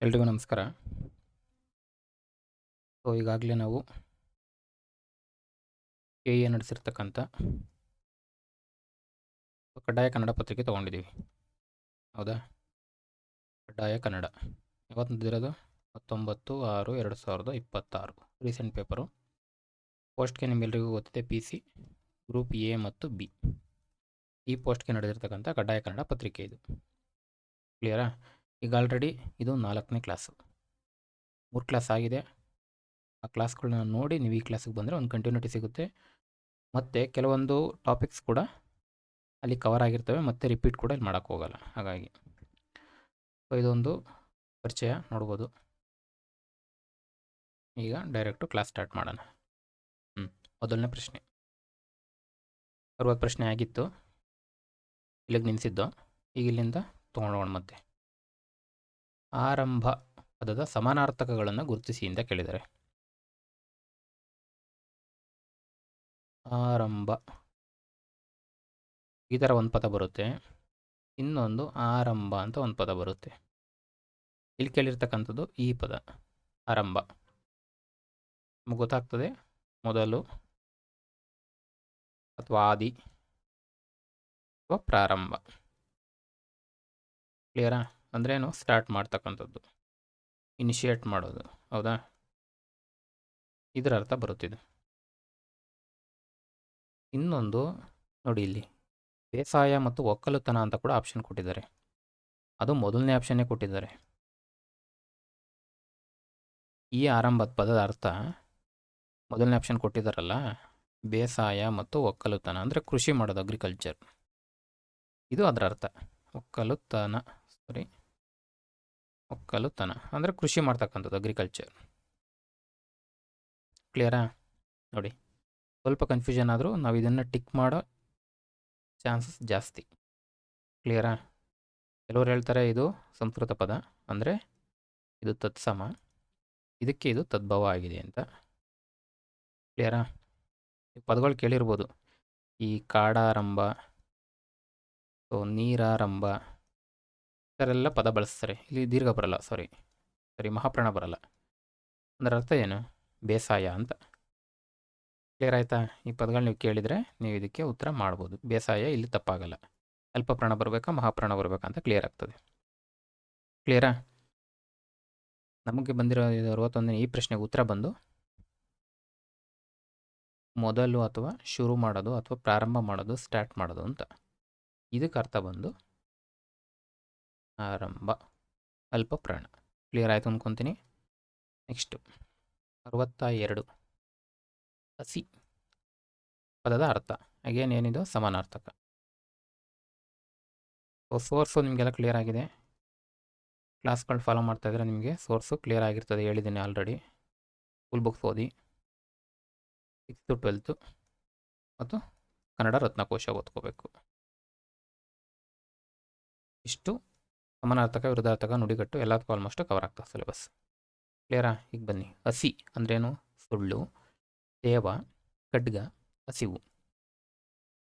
ಎಲ್ರಿಗೂ ನಮಸ್ಕಾರ. ಈಗಾಗಲೇ ನಾವು ಕೆಎ ನಡೆಸಿರ್ತಕ್ಕಂಥ ಕಡ್ಡಾಯ ಕನ್ನಡ ಪತ್ರಿಕೆ ತೊಗೊಂಡಿದ್ದೀವಿ. ಹೌದಾ? ಕಡ್ಡಾಯ ಕನ್ನಡ ಯಾವತ್ತು ನಡೆದಿರೋದು? 19/6/2026 ರೀಸೆಂಟ್ ಪೇಪರು. ಪೋಸ್ಟ್ಗೆ ನಿಮ್ಮೆಲ್ಲರಿಗೂ ಗೊತ್ತಿದೆ, PC ಗ್ರೂಪ್ ಎ ಮತ್ತು ಬಿ ಈ ಪೋಸ್ಟ್ಗೆ ನಡೆದಿರ್ತಕ್ಕಂಥ ಕಡ್ಡಾಯ ಕನ್ನಡ ಪತ್ರಿಕೆ ಇದು. ಕ್ಲಿಯರಾ? ಈಗ ಆಲ್ರೆಡಿ ಇದು 4ನೇ ಕ್ಲಾಸು. 3 ಕ್ಲಾಸ್ ಆಗಿದೆ. ಆ ಕ್ಲಾಸ್ಗಳನ್ನ ನೋಡಿ ನೀವು ಈ ಕ್ಲಾಸಿಗೆ ಬಂದರೆ ಒಂದು ಕಂಟಿನ್ಯೂಟಿ ಸಿಗುತ್ತೆ. ಮತ್ತು ಕೆಲವೊಂದು ಟಾಪಿಕ್ಸ್ ಕೂಡ ಅಲ್ಲಿ ಕವರ್ ಆಗಿರ್ತವೆ, ಮತ್ತು ರಿಪೀಟ್ ಕೂಡ ಇಲ್ಲಿ ಮಾಡೋಕ್ಕೆ ಹೋಗಲ್ಲ. ಹಾಗಾಗಿ ಇದೊಂದು ಪರಿಚಯ ನೋಡ್ಬೋದು. ಈಗ ಡೈರೆಕ್ಟು ಕ್ಲಾಸ್ ಸ್ಟಾರ್ಟ್ ಮಾಡೋಣ. ಮೊದಲನೇ ಪ್ರಶ್ನೆ 60 ಪ್ರಶ್ನೆ ಆಗಿತ್ತು, ಇಲ್ಲಿಗೆ ನಿಲ್ಲಿಸಿದ್ದು. ಈಗ ಇಲ್ಲಿಂದ ತೊಗೊಂಡೋಗೋಣ. ಮತ್ತೆ ಆರಂಭ ಪದದ ಸಮಾನಾರ್ಥಕಗಳನ್ನು ಗುರುತಿಸಿ ಅಂತ ಕೇಳಿದ್ದಾರೆ. ಆರಂಭ ಈ ಥರ ಒಂದು ಪದ ಬರುತ್ತೆ, ಇನ್ನೊಂದು ಆರಂಭ ಅಂತ ಒಂದು ಪದ ಬರುತ್ತೆ. ಇಲ್ಲಿ ಕೇಳಿರ್ತಕ್ಕಂಥದ್ದು ಈ ಪದ ಆರಂಭ. ನಮಗೆ ಗೊತ್ತಾಗ್ತದೆ ಮೊದಲು ಅಥವಾ ಆದಿ ಅಥವಾ ಪ್ರಾರಂಭ. ಕ್ಲಿಯರಾ? ಅಂದ್ರೇನು? ಸ್ಟಾರ್ಟ್ ಮಾಡ್ತಕ್ಕಂಥದ್ದು, ಇನಿಷಿಯೇಟ್ ಮಾಡೋದು. ಹೌದಾ? ಇದರ ಅರ್ಥ ಬರುತ್ತಿದೆ. ಇನ್ನೊಂದು ನೋಡಿ, ಇಲ್ಲಿ ಬೇಸಾಯ ಮತ್ತು ಒಕ್ಕಲುತನ ಅಂತ ಕೂಡ ಆಪ್ಷನ್ ಕೊಟ್ಟಿದ್ದಾರೆ. ಅದು ಮೊದಲನೇ ಆಪ್ಷನ್ನೇ ಕೊಟ್ಟಿದ್ದಾರೆ. ಈ ಆರಂಭದ ಪದದ ಅರ್ಥ ಮೊದಲನೇ ಆಪ್ಷನ್ ಕೊಟ್ಟಿದ್ದಾರಲ್ಲ, ಬೇಸಾಯ ಮತ್ತು ಒಕ್ಕಲುತನ ಅಂದರೆ ಕೃಷಿ ಮಾಡೋದು, ಅಗ್ರಿಕಲ್ಚರ್. ಇದು ಅದರ ಅರ್ಥ. ಒಕ್ಕಲುತನ ಅಂದರೆ ಕೃಷಿ ಮಾಡ್ತಕ್ಕಂಥದ್ದು, ಅಗ್ರಿಕಲ್ಚರ್. ಕ್ಲಿಯರಾ? ನೋಡಿ, ಸ್ವಲ್ಪ ಕನ್ಫ್ಯೂಷನ್ ಆದರೂ ನಾವು ಇದನ್ನು ಟಿಕ್ ಮಾಡೋ ಚಾನ್ಸಸ್ ಜಾಸ್ತಿ. ಕ್ಲಿಯರಾ? ಕೆಲವರು ಹೇಳ್ತಾರೆ ಇದು ಸಂಸ್ಕೃತ ಪದ, ಅಂದರೆ ಇದು ತತ್ಸಮ, ಇದಕ್ಕೆ ಇದು ತದ್ಭವ ಆಗಿದೆ ಅಂತ. ಕ್ಲಿಯರಾ? ಈ ಪದಗಳು ಕೇಳಿರ್ಬೋದು, ಈ ಕಾಡಾರಂಭ, ನೀರಾರಂಭ, ಈ ಥರ ಎಲ್ಲ ಪದ ಬಳಸ್ತಾರೆ. ಇಲ್ಲಿ ದೀರ್ಘ ಬರಲ್ಲ, ಸರಿ ಮಹಾಪ್ರಾಣ ಬರಲ್ಲ. ಅದರ ಅರ್ಥ ಏನು? ಬೇಸಾಯ ಅಂತ. ಕ್ಲಿಯರ್ ಆಯಿತಾ? ಈ ಪದಗಳು ನೀವು ಕೇಳಿದರೆ ನೀವು ಇದಕ್ಕೆ ಉತ್ತರ ಮಾಡ್ಬೋದು. ಬೇಸಾಯ ಇಲ್ಲಿ ತಪ್ಪಾಗಲ್ಲ. ಅಲ್ಪ ಪ್ರಾಣ ಬರಬೇಕಾ, ಮಹಾಪ್ರಾಣ ಬರಬೇಕಾ ಅಂತ ಕ್ಲಿಯರ್ ಆಗ್ತದೆ. ಕ್ಲಿಯರಾ? ನಮಗೆ ಬಂದಿರೋ 61ನೇ ಈ ಪ್ರಶ್ನೆಗೆ ಉತ್ತರ ಬಂದು ಮೊದಲು ಅಥವಾ ಶುರು ಮಾಡೋದು ಅಥವಾ ಪ್ರಾರಂಭ ಮಾಡೋದು, ಸ್ಟಾರ್ಟ್ ಮಾಡೋದು ಅಂತ. ಇದಕ್ಕೆ ಅರ್ಥ ಬಂದು ಆರಂಭ, ಅಲ್ಪ ಪ್ರಾಣ. ಕ್ಲಿಯರ್ ಆಯಿತು ಅಂದ್ಕೊತೀನಿ. ನೆಕ್ಸ್ಟು 62 ಹಸಿ ಪದದ ಅರ್ಥ. ಅಗೇನ್ ಏನಿದು? ಸಮಾನಾರ್ಥಕ. ಸೋರ್ಸು ನಿಮಗೆಲ್ಲ ಕ್ಲಿಯರ್ ಆಗಿದೆ. ಕ್ಲಾಸ್ಗಳು ಫಾಲೋ ಮಾಡ್ತಾಯಿದ್ರೆ ನಿಮಗೆ ಸೋರ್ಸು ಕ್ಲಿಯರ್ ಆಗಿರ್ತದೆ, ಹೇಳಿದ್ದೀನಿ ಆಲ್ರೆಡಿ. ಫುಲ್ ಬುಕ್ಸ್ ಓದಿ, 6th 12th ಮತ್ತು ಕನ್ನಡ ರತ್ನಕೋಶ ಓದ್ಕೋಬೇಕು. ಇಷ್ಟು ಸಮಾನಾರ್ಥಕ, ವಿರುದ್ಧಾರ್ಥಕ, ನುಡಿಗಟ್ಟು ಎಲ್ಲದಕ್ಕೂ ಆಲ್ಮೋಸ್ಟ್ ಕವರ್ ಆಗ್ತದೆ ಸಿಲೆಬಸ್. ಕ್ಲಿಯರಾ? ಈಗ ಬನ್ನಿ. ಹಸಿ ಅಂದ್ರೇನು? ಸುಳ್ಳು, ದೇವ, ಖಡ್ಗ, ಹಸಿವು.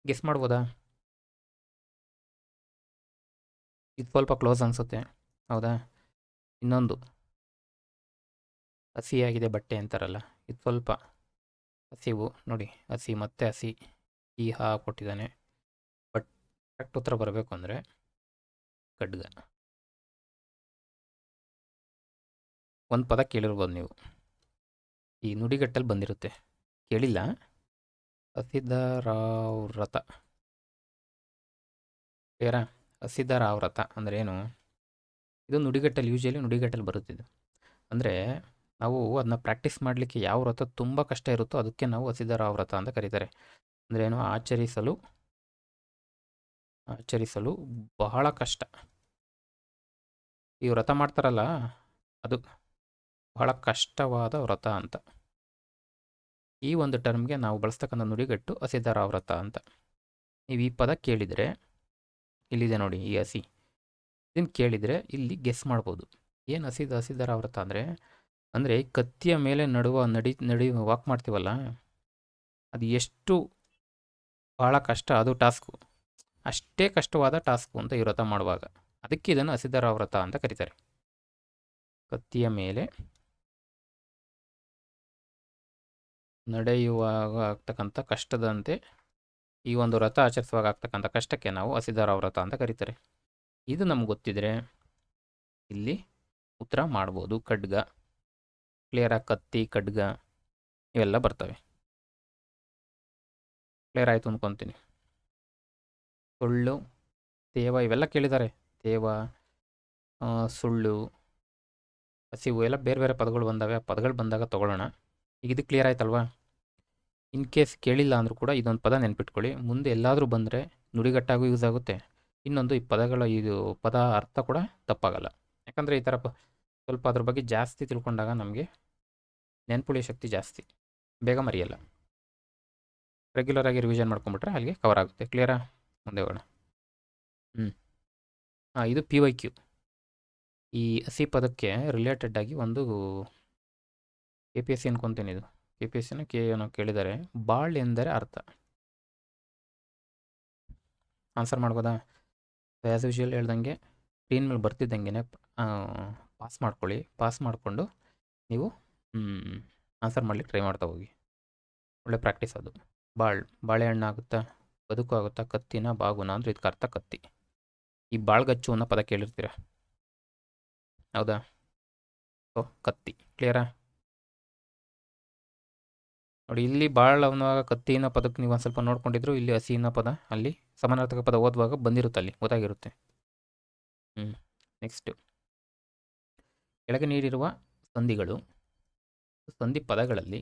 ಗೆಸ್ ಮಾಡ್ಬೋದಾ? ಇದು ಸ್ವಲ್ಪ ಕ್ಲೋಸ್ ಅನಿಸುತ್ತೆ, ಹೌದಾ? ಇನ್ನೊಂದು ಹಸಿಯಾಗಿದೆ ಬಟ್ಟೆ ಅಂತಾರಲ್ಲ, ಇದು ಸ್ವಲ್ಪ ಹಸಿವು. ನೋಡಿ, ಹಸಿ ಮತ್ತೆ ಹಸಿ, ಈ ಹಾ ಕೊಟ್ಟಿದ್ದಾನೆ. ಬಟ್ ಕರೆಕ್ಟ್ ಉತ್ತರ ಬರಬೇಕು ಅಂದರೆ ಖಡ್ಗ. ಒಂದು ಪದ ಕೇಳಿರ್ಬೋದು ನೀವು, ಈ ನುಡಿಗಟ್ಟಲ್ಲಿ ಬಂದಿರುತ್ತೆ. ಕೇಳಿಲ್ಲ? ಹಸಿದರಾವ್ರತ. ಕ್ಲಿಯರಾ? ಹಸಿದರಾವ್ರತ ಅಂದರೆ ಏನು? ಇದು ನುಡಿಗಟ್ಟಲ್ಲಿ, ಯೂಶಲಿ ನುಡಿಗಟ್ಟಲ್ಲಿ ಬರುತ್ತಿದ್ದು. ಅಂದರೆ ನಾವು ಅದನ್ನ ಪ್ರಾಕ್ಟೀಸ್ ಮಾಡಲಿಕ್ಕೆ ಯಾವ ವ್ರತ ತುಂಬ ಕಷ್ಟ ಇರುತ್ತೋ ಅದಕ್ಕೆ ನಾವು ಹಸಿದರಾವ್ರತ ಅಂತ ಕರೀತಾರೆ. ಅಂದರೆ ಏನು? ಆಚರಿಸಲು ಬಹಳ ಕಷ್ಟ. ಈ ವ್ರತ ಮಾಡ್ತಾರಲ್ಲ, ಅದು ಬಹಳ ಕಷ್ಟವಾದ ವ್ರತ ಅಂತ. ಈ ಒಂದು ಟರ್ಮ್ಗೆ ನಾವು ಬಳಸ್ತಕ್ಕಂಥ ನುಡಿಗಟ್ಟು ಹಸಿದರಾವ್ರತ ಅಂತ. ನೀವು ಈ ಪದ ಕೇಳಿದರೆ, ಇಲ್ಲಿದೆ ನೋಡಿ ಈ ಹಸಿ, ಇದನ್ನು ಕೇಳಿದರೆ ಇಲ್ಲಿ ಗೆಸ್ ಮಾಡ್ಬೋದು. ಏನು ಹಸಿದರಾವ್ರತ ಅಂದರೆ ಕತ್ತಿಯ ಮೇಲೆ ನಡಿ ವಾಕ್ ಮಾಡ್ತೀವಲ್ಲ, ಅದು ಎಷ್ಟು ಭಾಳ ಕಷ್ಟ, ಅದು ಟಾಸ್ಕು ಅಷ್ಟೇ ಕಷ್ಟವಾದ ಟಾಸ್ಕು ಅಂತ ಈ ವ್ರತ ಮಾಡುವಾಗ. ಅದಕ್ಕೆ ಇದನ್ನು ಹಸಿದರಾವ್ರತ ಅಂತ ಕರೀತಾರೆ. ಕತ್ತಿಯ ಮೇಲೆ ನಡೆಯುವಾಗ ಆಗ್ತಕ್ಕಂಥ ಕಷ್ಟದಂತೆ ಈ ಒಂದು ವ್ರತ ಆಚರಿಸುವಾಗ ಆಗ್ತಕ್ಕಂಥ ಕಷ್ಟಕ್ಕೆ ನಾವು ಹಸಿದಾರ ವ್ರತ ಅಂತ ಕರೀತಾರೆ. ಇದು ನಮ್ಗೆ ಗೊತ್ತಿದ್ರೆ ಇಲ್ಲಿ ಉತ್ತರ ಮಾಡ್ಬೋದು. ಖಡ್ಗ, ಕ್ಲಿಯರಾಗಿ ಕತ್ತಿ, ಖಡ್ಗ ಇವೆಲ್ಲ ಬರ್ತವೆ. ಕ್ಲಿಯರ್ ಆಯಿತು ಅಂದ್ಕೊತೀನಿ. ಸುಳ್ಳು, ತೇವ ಇವೆಲ್ಲ ಕೇಳಿದ್ದಾರೆ. ತೇವ, ಸುಳ್ಳು, ಹಸಿವು ಎಲ್ಲ ಬೇರೆ ಬೇರೆ ಪದಗಳು ಬಂದಾವೆ. ಆ ಪದಗಳು ಬಂದಾಗ ತೊಗೊಳ್ಳೋಣ. ಈಗ ಇದು ಕ್ಲಿಯರ್ ಆಯ್ತಲ್ವಾ? ಇನ್ ಕೇಸ್ ಕೇಳಿಲ್ಲ ಅಂದರೂ ಕೂಡ ಇದೊಂದು ಪದ ನೆನ್ಪಿಟ್ಕೊಳ್ಳಿ. ಮುಂದೆ ಎಲ್ಲಾದರೂ ಬಂದರೆ ನುಡಿಗಟ್ಟಾಗೂ ಯೂಸ್ ಆಗುತ್ತೆ. ಇನ್ನೊಂದು ಈ ಪದಗಳ ಇದು ಪದ ಅರ್ಥ ಕೂಡ ತಪ್ಪಾಗಲ್ಲ. ಯಾಕಂದರೆ ಈ ಥರ ಸ್ವಲ್ಪ ಅದ್ರ ಬಗ್ಗೆ ಜಾಸ್ತಿ ತಿಳ್ಕೊಂಡಾಗ ನಮಗೆ ನೆನ್ಪುಳಿಯೋ ಶಕ್ತಿ ಜಾಸ್ತಿ, ಬೇಗ ಮರೆಯಲ್ಲ. ರೆಗ್ಯುಲರ್ ಆಗಿ ರಿವಿಷನ್ ಮಾಡ್ಕೊಂಬಿಟ್ರೆ ಅಲ್ಲಿಗೆ ಕವರ್ ಆಗುತ್ತೆ. ಕ್ಲಿಯರಾ? ಮುಂದೆ ಹೋಗೋಣ. ಇದು PYQ. ಈ ಹಸಿ ಪದಕ್ಕೆ ರಿಲೇಟೆಡ್ ಆಗಿ ಒಂದು KPSC ಅನ್ಕೊತೀನಿ. ಇದು KPSCನ ಏನೋ ಕೇಳಿದ್ದಾರೆ. ಬಾಳ್ ಎಂದರೆ ಅರ್ಥ. ಆನ್ಸರ್ ಮಾಡ್ಬೋದಾ? ಆ್ಯಸ್ ಯೂಶುವಲ್ ಹೇಳ್ದಂಗೆ ಸ್ಕ್ರೀನ್ ಮೇಲೆ ಬರ್ತಿದ್ದಂಗೆ ಪಾಸ್ ಮಾಡ್ಕೊಳ್ಳಿ. ಪಾಸ್ ಮಾಡಿಕೊಂಡು ನೀವು ಆನ್ಸರ್ ಮಾಡ್ಲಿಕ್ಕೆ ಟ್ರೈ ಮಾಡ್ತಾ ಹೋಗಿ. ಒಳ್ಳೆ ಪ್ರಾಕ್ಟೀಸ್ ಅದು. ಬಾಳೆಹಣ್ಣು ಆಗುತ್ತಾ, ಬದುಕು ಆಗುತ್ತಾ, ಕತ್ತಿನ ಬಾಗುನ ಅಂದ್ರೆ ಇದಕ್ಕೆ ಅರ್ಥ ಕತ್ತಿ. ಈ ಬಾಳ್ಗಚ್ಚು ಅನ್ನೋ ಪದ ಕೇಳಿರ್ತೀರ, ಹೌದಾ? ಸೊ ಕತ್ತಿ. ಕ್ಲಿಯರಾ? ನೋಡಿ, ಇಲ್ಲಿ ಬಾಳ್ ಅನ್ನುವಾಗ ಕತ್ತಿ ಅನ್ನೋ ಪದಕ್ಕೆ ನೀವು ಒಂದು ಸ್ವಲ್ಪ ನೋಡ್ಕೊಂಡಿದ್ರು, ಇಲ್ಲಿ ಹಸಿ ಅನ್ನೋ ಪದ ಅಲ್ಲಿ ಸಮಾನಾರ್ಥಕ ಪದ ಓದುವಾಗ ಬಂದಿರುತ್ತೆ, ಅಲ್ಲಿ ಗೊತ್ತಾಗಿರುತ್ತೆ. ನೆಕ್ಸ್ಟ್, ಕೆಳಗೆ ನೀಡಿರುವ ಸಂಧಿಗಳು, ಸಂಧಿ ಪದಗಳಲ್ಲಿ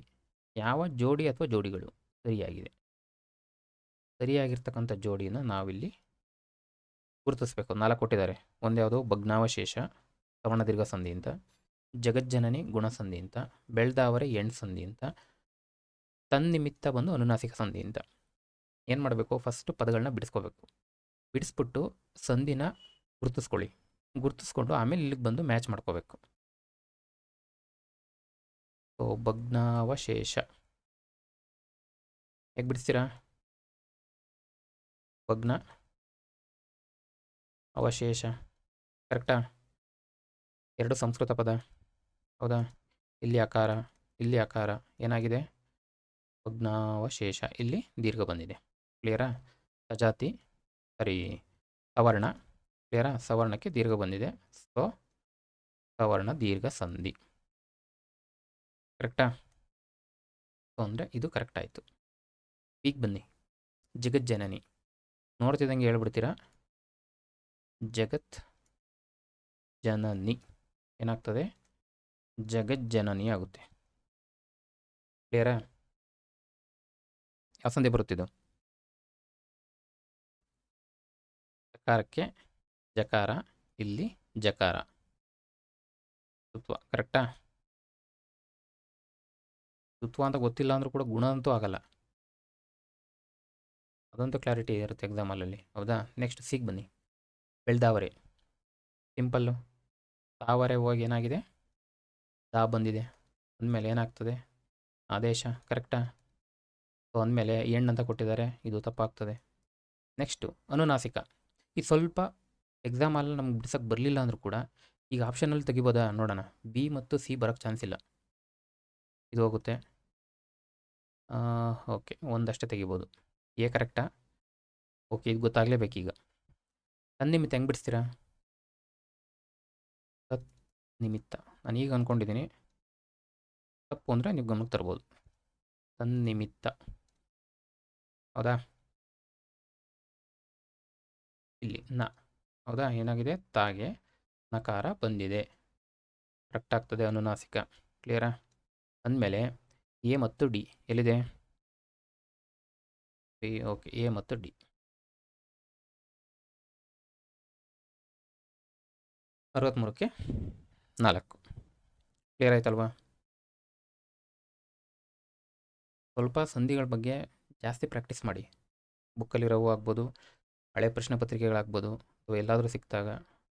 ಯಾವ ಜೋಡಿ ಅಥವಾ ಜೋಡಿಗಳು ಸರಿಯಾಗಿದೆ? ಸರಿಯಾಗಿರ್ತಕ್ಕಂಥ ಜೋಡಿನ ನಾವಿಲ್ಲಿ ಗುರುತಿಸ್ಬೇಕು. 4 ಕೊಟ್ಟಿದ್ದಾರೆ. ಒಂದ್ಯಾವುದು ಭಗ್ನಾವಶೇಷ ಸವರ್ಣ ಸಂಧಿ ಅಂತ, ಜಗಜ್ಜನನಿ ಗುಣಸಂಧಿ ಅಂತ, ಬೆಳ್ದಾವರೆ ಎಣ್ ಸಂಧಿ ಅಂತ, ತನ್ನಿಮಿತ್ತ ಬಂದು ಅನುನಾಸಿಕ ಸಂಧಿ ಅಂತ. ಏನು ಮಾಡಬೇಕು? ಫಸ್ಟು ಪದಗಳನ್ನ ಬಿಡಿಸ್ಕೋಬೇಕು. ಬಿಡಿಸ್ಬಿಟ್ಟು ಸಂಧಿನ ಗುರುತಿಸ್ಕೊಳ್ಳಿ. ಗುರುತಿಸ್ಕೊಂಡು ಆಮೇಲೆ ಇಲ್ಲಿಗೆ ಬಂದು ಮ್ಯಾಚ್ ಮಾಡ್ಕೋಬೇಕು. ಸೊ ಭಗ್ನಾವಶೇಷ ಹೇಗೆ ಬಿಡಿಸ್ತೀರಾ? ಭಗ್ನ ಅವಶೇಷ ಕರೆಕ್ಟಾ? 2 ಸಂಸ್ಕೃತ ಪದ, ಹೌದಾ? ಇಲ್ಲಿ ಆಕಾರ, ಇಲ್ಲಿ ಆಕಾರ, ಏನಾಗಿದೆ? ಭಗ್ನಾವಶೇಷ. ಇಲ್ಲಿ ದೀರ್ಘ ಬಂದಿದೆ. ಕ್ಲಿಯರಾ? ಸಜಾತಿ ಸವರ್ಣ. ಕ್ಲಿಯರಾ? ಸವರ್ಣಕ್ಕೆ ದೀರ್ಘ ಬಂದಿದೆ. ಸೊ ಸವರ್ಣ ದೀರ್ಘ ಸಂಧಿ. ಕರೆಕ್ಟಾ? ಸೊ ಅಂದರೆ ಇದು ಕರೆಕ್ಟ್ ಆಯಿತು. ಈಗ ಬನ್ನಿ, ಜಗಜ್ಜನನಿ. ನೋಡ್ತಿದ್ದಂಗೆ ಹೇಳ್ಬಿಡ್ತೀರಾ, ಜಗತ್ ಜನನಿ ಏನಾಗ್ತದೆ? ಜಗಜ್ಜನನಿ ಆಗುತ್ತೆ. ಕ್ಲಿಯರಾ? ಯಾವ ಸಂಧಿ ಬರುತ್ತಿದ್ದು? ಜಕಾರಕ್ಕೆ ಜಕಾರ, ಇಲ್ಲಿ ಜಕಾರ. ಋತ್ವ. ಕರೆಕ್ಟಾ? ಋತ್ವ ಅಂತ ಗೊತ್ತಿಲ್ಲ ಅಂದರೂ ಕೂಡ ಗುಣ ಅಂತೂ ಆಗಲ್ಲ. ಅದಂತೂ ಕ್ಲಾರಿಟಿ ಇರುತ್ತೆ ಎಕ್ಸಾಮಲ್ಲಿ, ಹೌದಾ? ನೆಕ್ಸ್ಟ್ ಸಿಗ್ ಬನ್ನಿ. ಬೆಳ್ದಾವರೆ ಸಿಂಪಲ್ಲು. ತಾವರೆ ಹೋಗಿ ಏನಾಗಿದೆ? ದಾ ಬಂದಿದೆ. ಅಂದಮೇಲೆ ಏನಾಗ್ತದೆ? ಆದೇಶ. ಕರೆಕ್ಟಾ? ಸೊ ಅಂದಮೇಲೆ ಅಂತ ಕೊಟ್ಟಿದ್ದಾರೆ, ಇದು ತಪ್ಪಾಗ್ತದೆ. ನೆಕ್ಸ್ಟು ಅನುನಾಸಿಕ. ಇದು ಸ್ವಲ್ಪ ಎಕ್ಸಾಮಲ್ಲಿ ನಮ್ಗೆ ಬಿಡ್ಸೋಕ್ಕೆ ಬರಲಿಲ್ಲ ಅಂದರೂ ಕೂಡ ಈಗ ಆಪ್ಷನಲ್ಲಿ ತೆಗಿಬೋದಾ? ನೋಡೋಣ. B ಮತ್ತು C ಬರೋಕ್ಕೆ ಚಾನ್ಸ್ ಇಲ್ಲ. ಇದು ಹೋಗುತ್ತೆ. ಓಕೆ, ಒಂದಷ್ಟೇ ತೆಗಿಬೋದು. A ಕರೆಕ್ಟಾ? ಓಕೆ, ಇದು ಗೊತ್ತಾಗಲೇಬೇಕೀಗ. ತನ್ನಿಮಿತ್ತ ಹೆಂಗೆ ಬಿಡಿಸ್ತೀರಾ? ತತ್ ನಿಮಿತ್ತ. ನಾನು ಈಗ ಅಂದ್ಕೊಂಡಿದ್ದೀನಿ, ತಪ್ಪು ಅಂದರೆ ನೀವು ಗಮನಕ್ಕೆ ತರ್ಬೋದು. ತನ್ನಿಮಿತ್ತ, ಹೌದಾ? ಇಲ್ಲಿ ನ, ಹೌದಾ? ಏನಾಗಿದೆ? ತಾಗೆ ನಕಾರ ಬಂದಿದೆ. ಕರೆಕ್ಟ್ ಆಗ್ತದೆ, ಅನುನಾಸಿಕ. ಕ್ಲಿಯರಾ? ಅಂದಮೇಲೆ A ಮತ್ತು D ಎಲ್ಲಿದೆ? ಓಕೆ, A ಮತ್ತು D. 63ಕ್ಕೆ 4. ಕ್ಲಿಯರ್ ಆಯ್ತಲ್ವಾ? ಸ್ವಲ್ಪ ಸಂಧಿಗಳ ಬಗ್ಗೆ ಜಾಸ್ತಿ ಪ್ರಾಕ್ಟೀಸ್ ಮಾಡಿ. ಬುಕ್ಕಲ್ಲಿರೋವು ಆಗ್ಬೋದು, ಹಳೆ ಪ್ರಶ್ನೆ ಪತ್ರಿಕೆಗಳಾಗ್ಬೋದು, ಅಥವಾ ಎಲ್ಲಾದರೂ ಸಿಕ್ಕಿದಾಗ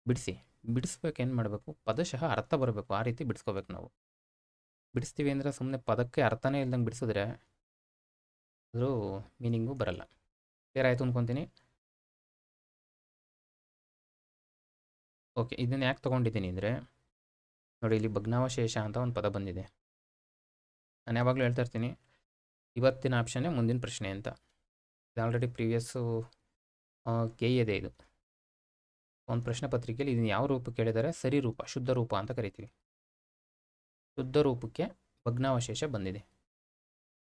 ಬಿಡಿಸ್ಬೇಕು. ಏನು ಮಾಡಬೇಕು? ಪದಶಃ ಅರ್ಥ ಬರಬೇಕು. ಆ ರೀತಿ ಬಿಡಿಸ್ಕೋಬೇಕು ನಾವು. ಬಿಡಿಸ್ತೀವಿ ಅಂದರೆ ಸುಮ್ಮನೆ ಪದಕ್ಕೆ ಅರ್ಥನೇ ಇಲ್ದಂಗೆ ಬಿಡಿಸಿದ್ರೆ ಅದ್ರ ಮೀನಿಂಗು ಬರಲ್ಲ. ಕ್ಲಿಯರ್ ಆಯಿತು ಅಂದ್ಕೊತೀನಿ. ಓಕೆ, ಇದನ್ನು ಯಾಕೆ ತೊಗೊಂಡಿದ್ದೀನಿ ಅಂದರೆ ನೋಡಿ, ಇಲ್ಲಿ ಭಗ್ನಾವಶೇಷ ಅಂತ ಒಂದು ಪದ ಬಂದಿದೆ. ನಾನು ಯಾವಾಗಲೂ ಹೇಳ್ತಾ ಇರ್ತೀನಿ, ಇವತ್ತಿನ ಆಪ್ಷನ್ನೇ ಮುಂದಿನ ಪ್ರಶ್ನೆ ಅಂತ. ಇದು ಆಲ್ರೆಡಿ ಪ್ರೀವಿಯಸ್ಸು KA ಇದು. ಒಂದು ಪ್ರಶ್ನೆ ಪತ್ರಿಕೆಯಲ್ಲಿ ಇದನ್ನು ಯಾವ ರೂಪ ಕೇಳಿದರೆ ಸರಿ ರೂಪ, ಶುದ್ಧ ರೂಪ ಅಂತ ಕರಿತೀವಿ. ಶುದ್ಧ ರೂಪಕ್ಕೆ ಭಗ್ನಾವಶೇಷ ಬಂದಿದೆ.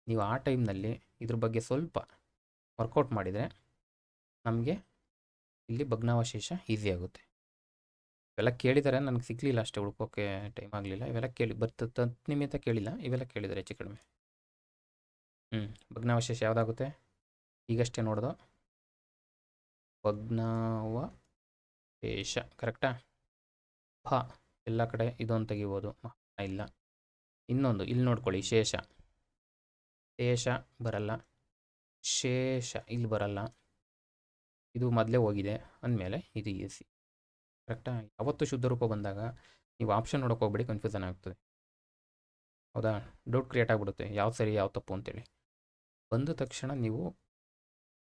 ನೀವು ಆ ಟೈಮ್ನಲ್ಲಿ ಇದ್ರ ಬಗ್ಗೆ ಸ್ವಲ್ಪ ವರ್ಕೌಟ್ ಮಾಡಿದರೆ ನಮಗೆ ಇಲ್ಲಿ ಭಗ್ನಾವಶೇಷ ಈಸಿ ಆಗುತ್ತೆ. ಇವೆಲ್ಲ ಕೇಳಿದರೆ ನನಗೆ ಸಿಗಲಿಲ್ಲ ಅಷ್ಟೇ, ಹುಡ್ಕೋಕ್ಕೆ ಟೈಮ್ ಆಗಲಿಲ್ಲ. ಇವೆಲ್ಲ ಕೇಳಿ ನಿಮಿತ್ತ ಕೇಳಿಲ್ಲ, ಇವೆಲ್ಲ ಕೇಳಿದರೆ ಹೆಚ್ಚು ಕಡಿಮೆ. ಭಗ್ನಾವಶೇಷ ಯಾವುದಾಗುತ್ತೆ? ಈಗಷ್ಟೇ ನೋಡ್ದು, ಭಗ್ನಾವಶೇಷ ಕರೆಕ್ಟಾ? ಎಲ್ಲ ಕಡೆ ಇದೊಂದು ತೆಗಿಬೋದು, ಇಲ್ಲ. ಇನ್ನೊಂದು ಇಲ್ಲಿ ನೋಡ್ಕೊಳ್ಳಿ, ಶೇಷ ಬರಲ್ಲ, ಶೇಷ ಇಲ್ಲಿ ಬರಲ್ಲ. ಇದು ಮೊದಲೇ ಹೋಗಿದೆ ಅಂದಮೇಲೆ ಇದು ಈಸಿ, ಕರೆಕ್ಟಾ? ಯಾವತ್ತು ಶುದ್ಧ ರೂಪ ಬಂದಾಗ ನೀವು ಆಪ್ಷನ್ ನೋಡೋಕೆ ಹೋಗ್ಬೇಡಿ, ಕನ್ಫ್ಯೂಸನ್ ಆಗ್ತದೆ. ಹೌದಾ? ಡೌಟ್ ಕ್ರಿಯೇಟ್ ಆಗಿಬಿಡುತ್ತೆ, ಯಾವ ಸರಿ ಯಾವ ತಪ್ಪು ಅಂತೇಳಿ. ಬಂದ ತಕ್ಷಣ ನೀವು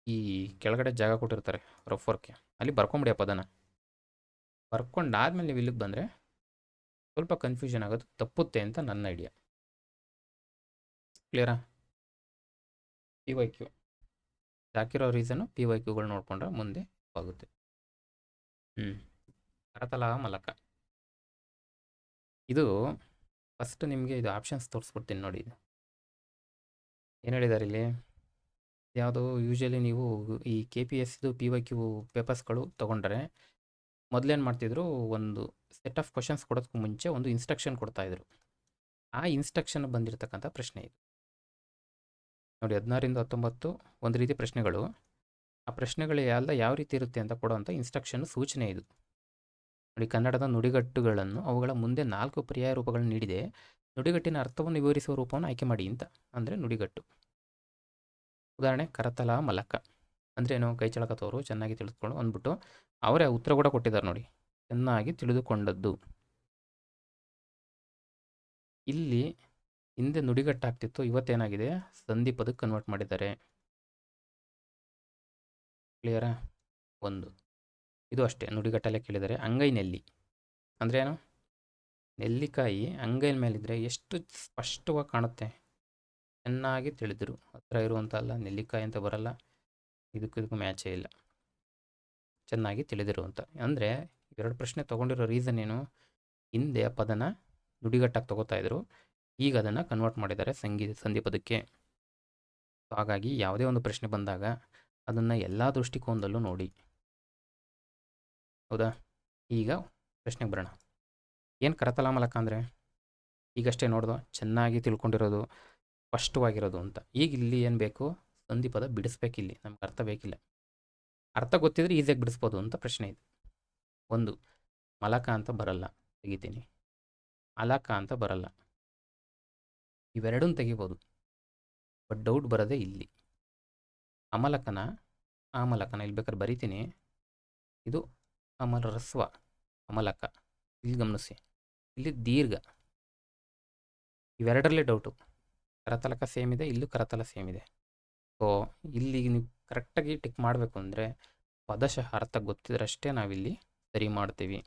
ಈ ಕೆಳಗಡೆ ಜಾಗ ಕೊಟ್ಟಿರ್ತಾರೆ ರಫ್ ವರ್ಕ್ಗೆ, ಅಲ್ಲಿ ಬರ್ಕೊಂಬಿಡಿ ಆ ಪದನ. ಬರ್ಕೊಂಡಾದ್ಮೇಲೆ ನೀವು ಇಲ್ಲಿಗೆ ಬಂದರೆ ಸ್ವಲ್ಪ ಕನ್ಫ್ಯೂಷನ್ ಆಗೋದು ತಪ್ಪುತ್ತೆ ಅಂತ ನನ್ನ ಐಡಿಯಾ. ಕ್ಲಿಯರಾ? PYQ ಹಾಕಿರೋ ರೀಸನ್ನು PYQಗಳು ನೋಡಿಕೊಂಡ್ರೆ ಮುಂದೆ ಆಗುತ್ತೆ. ಕರತಲ ಮಲಕ, ಇದು ಫಸ್ಟ್ ನಿಮಗೆ ಇದು ಆಪ್ಷನ್ಸ್ ತೋರಿಸ್ಬಿಡ್ತೀನಿ ನೋಡಿ. ಇದು ಏನು ಹೇಳಿದ್ದಾರೆ ಇಲ್ಲಿ? ಯಾವುದು ಯೂಶಲಿ ನೀವು ಈ KPSCದು PYQ ಪೇಪರ್ಸ್ಗಳು ತೊಗೊಂಡ್ರೆ ಮೊದಲೇನು ಮಾಡ್ತಿದ್ರು, ಒಂದು ಸೆಟ್ ಆಫ್ ಕ್ವಶನ್ಸ್ ಕೊಡೋದಕ್ಕೂ ಮುಂಚೆ ಒಂದು ಇನ್ಸ್ಟ್ರಕ್ಷನ್ ಕೊಡ್ತಾಯಿದ್ರು. ಆ ಇನ್ಸ್ಟ್ರಕ್ಷನ್ ಬಂದಿರತಕ್ಕಂಥ ಪ್ರಶ್ನೆ ಇದು ನೋಡಿ. 16ರಿಂದ 19 ಒಂದು ರೀತಿ ಪ್ರಶ್ನೆಗಳು. ಆ ಪ್ರಶ್ನೆಗಳು ಎಲ್ಲ ಯಾವ ರೀತಿ ಇರುತ್ತೆ ಅಂತ ಕೊಡುವಂಥ ಇನ್ಸ್ಟ್ರಕ್ಷನ್ ಸೂಚನೆ ಇದು ನೋಡಿ. ಕನ್ನಡದ ನುಡಿಗಟ್ಟುಗಳನ್ನು ಅವುಗಳ ಮುಂದೆ 4 ಪರ್ಯಾಯ ರೂಪಗಳನ್ನು ನೀಡಿದೆ. ನುಡಿಗಟ್ಟಿನ ಅರ್ಥವನ್ನು ವಿವರಿಸುವ ರೂಪವನ್ನು ಆಯ್ಕೆ ಮಾಡಿ ಅಂತ. ಅಂದರೆ ನುಡಿಗಟ್ಟು. ಉದಾಹರಣೆ, ಕರತಲ ಮಲಕ ಅಂದರೆ ಏನು? ಕೈ ಚಳಕತವರು ಚೆನ್ನಾಗಿ ತಿಳಿದುಕೊಂಡು ಅಂದ್ಬಿಟ್ಟು ಅವರೇ ಉತ್ತರ ಕೂಡ ಕೊಟ್ಟಿದ್ದಾರೆ ನೋಡಿ. ಚೆನ್ನಾಗಿ ತಿಳಿದುಕೊಂಡದ್ದು. ಇಲ್ಲಿ ಹಿಂದೆ ನುಡಿಗಟ್ಟಾಗ್ತಿತ್ತು, ಇವತ್ತೇನಾಗಿದೆ ಸಂಧಿ ಪದಕ್ಕೆ ಕನ್ವರ್ಟ್ ಮಾಡಿದ್ದಾರೆ. ಕ್ಲಿಯರಾ? ಒಂದು ಇದು ಅಷ್ಟೇ, ನುಡಿಗಟ್ಟಲ್ಲೇ ಕೇಳಿದ್ದಾರೆ. ಅಂಗೈ ನೆಲ್ಲಿ ಅಂದರೆ ಏನು? ನೆಲ್ಲಿಕಾಯಿ ಅಂಗೈ ಮೇಲಿದ್ದರೆ ಎಷ್ಟು ಸ್ಪಷ್ಟವಾಗಿ ಕಾಣುತ್ತೆ, ಚೆನ್ನಾಗಿ ತಿಳಿದಿರು. ಹತ್ರ ಇರುವಂತಲ್ಲ, ನೆಲ್ಲಿಕಾಯಿ ಅಂತ ಬರಲ್ಲ, ಇದಕ್ಕೂ ಮ್ಯಾಚೇ ಇಲ್ಲ. ಚೆನ್ನಾಗಿ ತಿಳಿದಿರು ಅಂತ ಅಂದರೆ ಎರಡು ಪ್ರಶ್ನೆ ತೊಗೊಂಡಿರೋ ರೀಸನ್ ಏನು? ಹಿಂದೆ ಆ ಪದನ ನುಡಿಗಟ್ಟಾಗಿ ತೊಗೋತಾಯಿದ್ರು, ಈಗ ಅದನ್ನು ಕನ್ವರ್ಟ್ ಮಾಡಿದ್ದಾರೆ ಸಂಧಿ ಪದಕ್ಕೆ. ಹಾಗಾಗಿ ಯಾವುದೇ ಒಂದು ಪ್ರಶ್ನೆ ಬಂದಾಗ ಅದನ್ನು ಎಲ್ಲ ದೃಷ್ಟಿಕೋನದಲ್ಲೂ ನೋಡಿ. ಹೌದಾ? ಈಗ ಪ್ರಶ್ನೆಗೆ ಬರೋಣ. ಏನು ಕರತಲ ಮಲಕ ಅಂದರೆ? ಈಗಷ್ಟೇ ನೋಡ್ದು, ಚೆನ್ನಾಗಿ ತಿಳ್ಕೊಂಡಿರೋದು, ಸ್ಪಷ್ಟವಾಗಿರೋದು ಅಂತ. ಈಗ ಇಲ್ಲಿ ಏನು ಬೇಕು? ಸಂಧಿ ಪದ ಬಿಡಿಸ್ಬೇಕಿಲ್ಲಿ, ನಮ್ಗೆ ಅರ್ಥ ಬೇಕಿಲ್ಲ. ಅರ್ಥ ಗೊತ್ತಿದ್ರೆ ಈಸಿಯಾಗಿ ಬಿಡಿಸ್ಬೋದು ಅಂತ ಪ್ರಶ್ನೆ ಇದೆ. ಒಂದು, ಮಲಕ ಅಂತ ಬರಲ್ಲ, ತೆಗಿತೀನಿ. ಅಲಕ ಅಂತ ಬರಲ್ಲ, ಇವೆರಡೂ ತೆಗಿಬೋದು. ಬಟ್ ಡೌಟ್ ಬರೋದೇ ಇಲ್ಲಿ. ಅಮಲಕನ ಆಮಲಕನ ಇಲ್ಲಿ ಬೇಕಾದ್ರೆ ಬರಿತೀನಿ. ಇದು ರಸ್ವ ಅಮಲಕ, ಇಲ್ಲಿ ಗಮನಿಸಿ. ಇಲ್ಲಿ ದೀರ್ಘ, ಇವೆರಡರಲ್ಲೇ ಡೌಟು. ಕರತಲಕ ಸೇಮ್ ಇದೆ, ಇಲ್ಲೂ ಕರತಲ ಸೇಮ್ ಇದೆ. ಸೊ ಇಲ್ಲಿ ನೀವು ಕರೆಕ್ಟಾಗಿ ಟಿಕ್ ಮಾಡಬೇಕು ಅಂದರೆ ಪದಶಃ ಅರ್ಥ ಗೊತ್ತಿದ್ರಷ್ಟೇ ನಾವಿಲ್ಲಿ ಸರಿ ಮಾಡ್ತೀವಿ.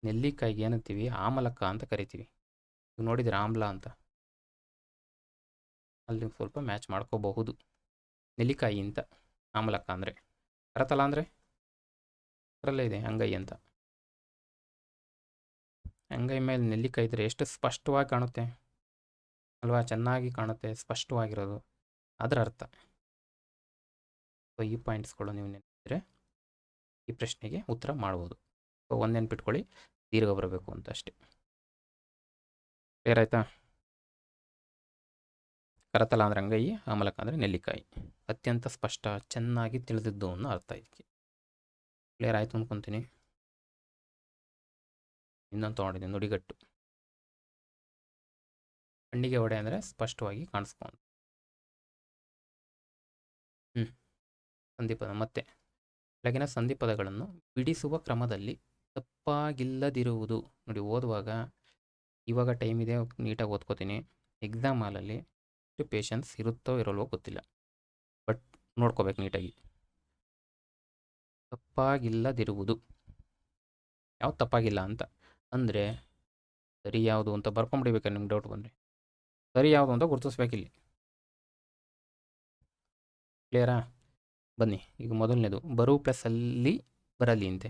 ನೆಲ್ಲಿಕಾಯಿಗೆ ಏನಂತೀವಿ? ಆಮಲಕ ಅಂತ ಕರಿತೀವಿ. ಈಗ ನೋಡಿದ್ರೆ ಆಮ್ಲ ಅಂತ, ಅಲ್ಲಿ ಸ್ವಲ್ಪ ಮ್ಯಾಚ್ ಮಾಡ್ಕೋಬಹುದು. ನೆಲ್ಲಿಕಾಯಿ ಅಂತ ಆಮಲಕ ಅಂದರೆ. ಕರತಲ ಅಂದರೆ ಅದರಲ್ಲೇ ಇದೆ ಅಂಗೈ ಅಂತ. ಅಂಗೈ ಮೇಲೆ ನೆಲ್ಲಿಕಾಯಿ ಇದ್ದರೆ ಎಷ್ಟು ಸ್ಪಷ್ಟವಾಗಿ ಕಾಣುತ್ತೆ ಅಲ್ವಾ? ಚೆನ್ನಾಗಿ ಕಾಣುತ್ತೆ, ಸ್ಪಷ್ಟವಾಗಿರೋದು, ಅದರ ಅರ್ಥ. ಸೊ ಈ ಪಾಯಿಂಟ್ಸ್ಗಳು ನೀವು ನೆನಪಿದ್ರೆ ಈ ಪ್ರಶ್ನೆಗೆ ಉತ್ತರ ಮಾಡ್ಬೋದು. ಸೊ ಒಂದು ನೆನ್ಪಿಟ್ಕೊಳ್ಳಿ, ದೀರ್ಘ ಬರಬೇಕು ಅಂತ ಅಷ್ಟೇ. ಕ್ಲಿಯರ್ ಆಯಿತಾ? ಕರತಲ ಅಂದರೆ ಅಂಗೈ, ಆಮಲಕ ಅಂದರೆ ನೆಲ್ಲಿಕಾಯಿ. ಅತ್ಯಂತ ಸ್ಪಷ್ಟ, ಚೆನ್ನಾಗಿ ತಿಳಿದಿದ್ದು ಅನ್ನೋ ಅರ್ಥ ಇದಕ್ಕೆ. ಕ್ಲಿಯರ್ ಆಯಿತು ಅಂದ್ಕೊತೀನಿ. ಇನ್ನೊಂದು ತೊಗೊಂಡಿದ್ದೀನಿ, ನುಡಿಗಟ್ಟು. ಕಣ್ಣಿಗೆ ಹೊಡೆ ಅಂದರೆ ಸ್ಪಷ್ಟವಾಗಿ ಕಾಣಿಸ್ಕೊಂಡು. ಸಂಧಿಪದ. ಮತ್ತೆ ಕೆಳಗಿನ ಸಂಧಿಪದಗಳನ್ನು ಬಿಡಿಸುವ ಕ್ರಮದಲ್ಲಿ ತಪ್ಪಾಗಿಲ್ಲದಿರುವುದು. ನೋಡಿ, ಓದುವಾಗ ಇವಾಗ ಟೈಮ್ ಇದೆ, ನೀಟಾಗಿ ಓದ್ಕೋತೀನಿ. ಎಕ್ಸಾಮ್ ಹಾಲಲ್ಲಿ ಎಷ್ಟು ಪೇಷನ್ಸ್ ಇರುತ್ತೋ ಇರೋಲ್ವೋ ಗೊತ್ತಿಲ್ಲ, ಬಟ್ ನೋಡ್ಕೋಬೇಕು ನೀಟಾಗಿ. ತಪ್ಪಾಗಿಲ್ಲದಿರುವುದು ಯಾವ್ದು ತಪ್ಪಾಗಿಲ್ಲ ಅಂತ ಅಂದರೆ ಸರಿ ಯಾವುದು ಅಂತ ಬರ್ಕೊಂಬಿಡಿಬೇಕಾರೆ ನಿಮ್ಗೆ ಡೌಟ್ ಬಂದರೆ. ಸರಿ ಯಾವುದು ಅಂತ ಗುರುತಿಸ್ಬೇಕಿಲ್ಲಿ. ಕ್ಲಿಯರಾ? ಬನ್ನಿ ಈಗ ಮೊದಲನೇದು ಬರು ಪ್ಲಸ್ ಅಲ್ಲಿ ಬರಲಿ ಅಂತೆ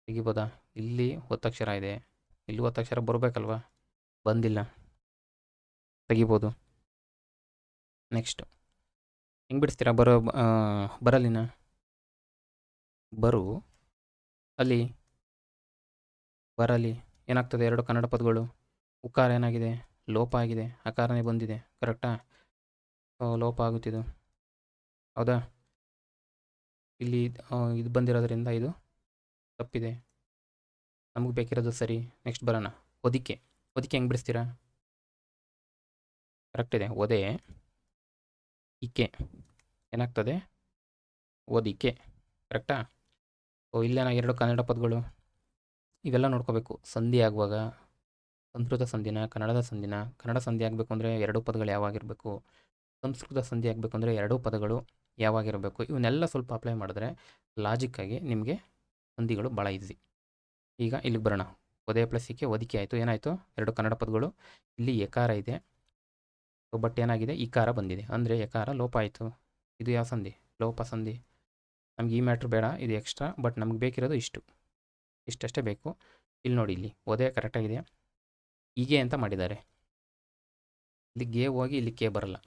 ತೆಗಿಬೋದಾ? ಇಲ್ಲಿ ಒತ್ತಕ್ಷರ ಇದೆ, ಇಲ್ಲಿ ಒತ್ತಕ್ಷರ ಬರಬೇಕಲ್ವಾ? ಬಂದಿಲ್ಲ, ತೆಗಿಬೋದು. ನೆಕ್ಸ್ಟ್ ಹೆಂಗೆ ಬಿಡಿಸ್ತೀರಾ ಬರಲಿನ? ಬರು ಅಲ್ಲಿ ಬರಲಿ ಏನಾಗ್ತದೆ? ಎರಡು ಕನ್ನಡ ಪದಗಳು. ಉಕಾರ ಏನಾಗಿದೆ? ಲೋಪ ಆಗಿದೆ. ಅಕಾರನೇ ಬಂದಿದೆ. ಕರೆಕ್ಟಾ? ಲೋಪ ಆಗುತ್ತಿದ್ದು, ಹೌದಾ? ಇಲ್ಲಿ ಇದು ಬಂದಿರೋದ್ರಿಂದ ಇದು ತಪ್ಪಿದೆ. ನಮಗೆ ಬೇಕಿರೋದು ಸರಿ. ನೆಕ್ಸ್ಟ್ ಬರೋಣ. ಹೊದಿಕೆ. ಹೊದಿಕೆ ಹೆಂಗೆ ಬಿಡಿಸ್ತೀರಾ? ಕರೆಕ್ಟ್ ಇದೆ. ಒದೆ ಇಕೆ ಏನಾಗ್ತದೆ? ಓದಿಕೆ. ಕರೆಕ್ಟಾ? ಇಲ್ಲೇನ ಎರಡು ಕನ್ನಡ ಪದಗಳು. ಇವೆಲ್ಲ ನೋಡ್ಕೋಬೇಕು. ಸಂಧಿ ಆಗುವಾಗ ಸಂಸ್ಕೃತ ಸಂಧಿನ ಕನ್ನಡದ ಸಂಧಿನ. ಕನ್ನಡ ಸಂಧಿ ಆಗಬೇಕು ಅಂದರೆ ಎರಡು ಪದಗಳು ಯಾವಾಗಿರಬೇಕು, ಸಂಸ್ಕೃತ ಸಂಧಿ ಆಗಬೇಕು ಅಂದರೆ ಎರಡೂ ಪದಗಳು ಯಾವಾಗಿರಬೇಕು. ಇವನ್ನೆಲ್ಲ ಸ್ವಲ್ಪ ಅಪ್ಲೈ ಮಾಡಿದ್ರೆ ಲಾಜಿಕ್ಕಾಗಿ ನಿಮಗೆ ಸಂಧಿಗಳು ಭಾಳ ಈಸಿ. ಈಗ ಇಲ್ಲಿಗೆ ಬರೋಣ. ಒದೆ ಪ್ಲಸ್ ಇಕೆ ಒದಿಕೆ ಆಯಿತು. ಏನಾಯಿತು? ಎರಡು ಕನ್ನಡ ಪದಗಳು. ಇಲ್ಲಿ ಎಕಾರ ಇದೆ, ಬಟ್ ಏನಾಗಿದೆ? ಇಕಾರ ಬಂದಿದೆ. ಅಂದರೆ ಎಕಾರ ಲೋಪ ಆಯಿತು. ಇದು ಯಾವ ಸಂಧಿ? ಲೋಪ ಸಂಧಿ. ನಮ್ಗೆ ಈ ಮ್ಯಾಟ್ರ್ ಬೇಡ, ಇದು ಎಕ್ಸ್ಟ್ರಾ. ಬಟ್ ನಮ್ಗೆ ಬೇಕಿರೋದು ಇಷ್ಟಷ್ಟೇ ಬೇಕು. ಇಲ್ಲಿ ನೋಡಿ, ಇಲ್ಲಿ ಒದೆ ಕರೆಕ್ಟಾಗಿದೆ. ಹೀಗೆ ಅಂತ ಮಾಡಿದ್ದಾರೆ. ಇಲ್ಲಿ ಗೆ ಹೋಗಿ ಇಲ್ಲಿ ಕೆ ಬರಲ್ಲ.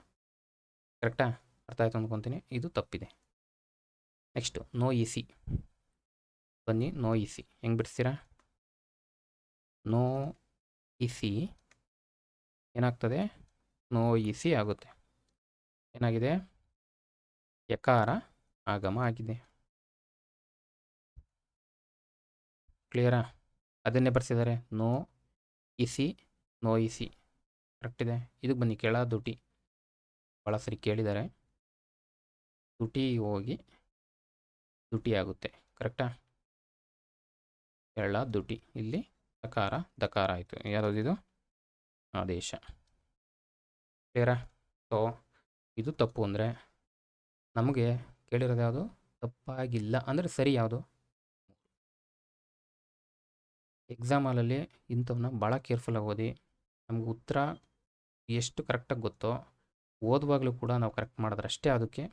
ಕರೆಕ್ಟಾ? ಅರ್ಥ ಆಯ್ತು ಅಂದ್ಕೊತೀನಿ. ಇದು ತಪ್ಪಿದೆ. ನೆಕ್ಸ್ಟು ನೋ ಇಸಿ. ಬನ್ನಿ, ನೋ ಇಸಿ ಹೆಂಗೆ ಬಿಡಿಸ್ತೀರಾ? ನೋ ಇಸಿ ಏನಾಗ್ತದೆ? ನೋ ಇಸಿ ಆಗುತ್ತೆ. ಏನಾಗಿದೆ? ಯಕಾರ ಆಗಮ ಆಗಿದೆ. ಕ್ಲಿಯರಾ? ಅದನ್ನೇ ಬರ್ಸಿದ್ದಾರೆ. ನೋ ಇಸಿ, ನೋ ಇಸಿ. ಕರೆಕ್ಟ್ ಇದೆ. ಇದಕ್ಕೆ ಬನ್ನಿ, ಕೆಳ ದುಟಿ. ಭಾಳ ಸರಿ ಕೇಳಿದ್ದಾರೆ. ದುಟಿ ಹೋಗಿ ದುಟಿ ಆಗುತ್ತೆ. ಕರೆಕ್ಟಾ? ಕೆಳ ದುಟಿ. ಇಲ್ಲಿ ದಕಾರ ದಕಾರ ಆಯಿತು. ಯಾವುದಿದು? ಆದೇಶ. ಕ್ಲಿಯರಾ? ಸೊ ಇದು ತಪ್ಪು ಅಂದರೆ ನಮಗೆ ಕೇಳಿರೋದು ಯಾವುದು? ತಪ್ಪಾಗಿಲ್ಲ ಅಂದರೆ ಸರಿ ಯಾವುದು? ಎಕ್ಸಾಮಲ್ಲಿ ಇಂಥವನ್ನ ಭಾಳ ಕೇರ್ಫುಲ್ಲಾಗಿ ಓದಿ. ನಮ್ಗೆ ಉತ್ತರ ಎಷ್ಟು ಕರೆಕ್ಟಾಗಿ ಗೊತ್ತೋ ಓದುವಾಗಲೂ ಕೂಡ ನಾವು ಕರೆಕ್ಟ್ ಮಾಡಿದ್ರೆ ಅಷ್ಟೇ ಅದಕ್ಕೆ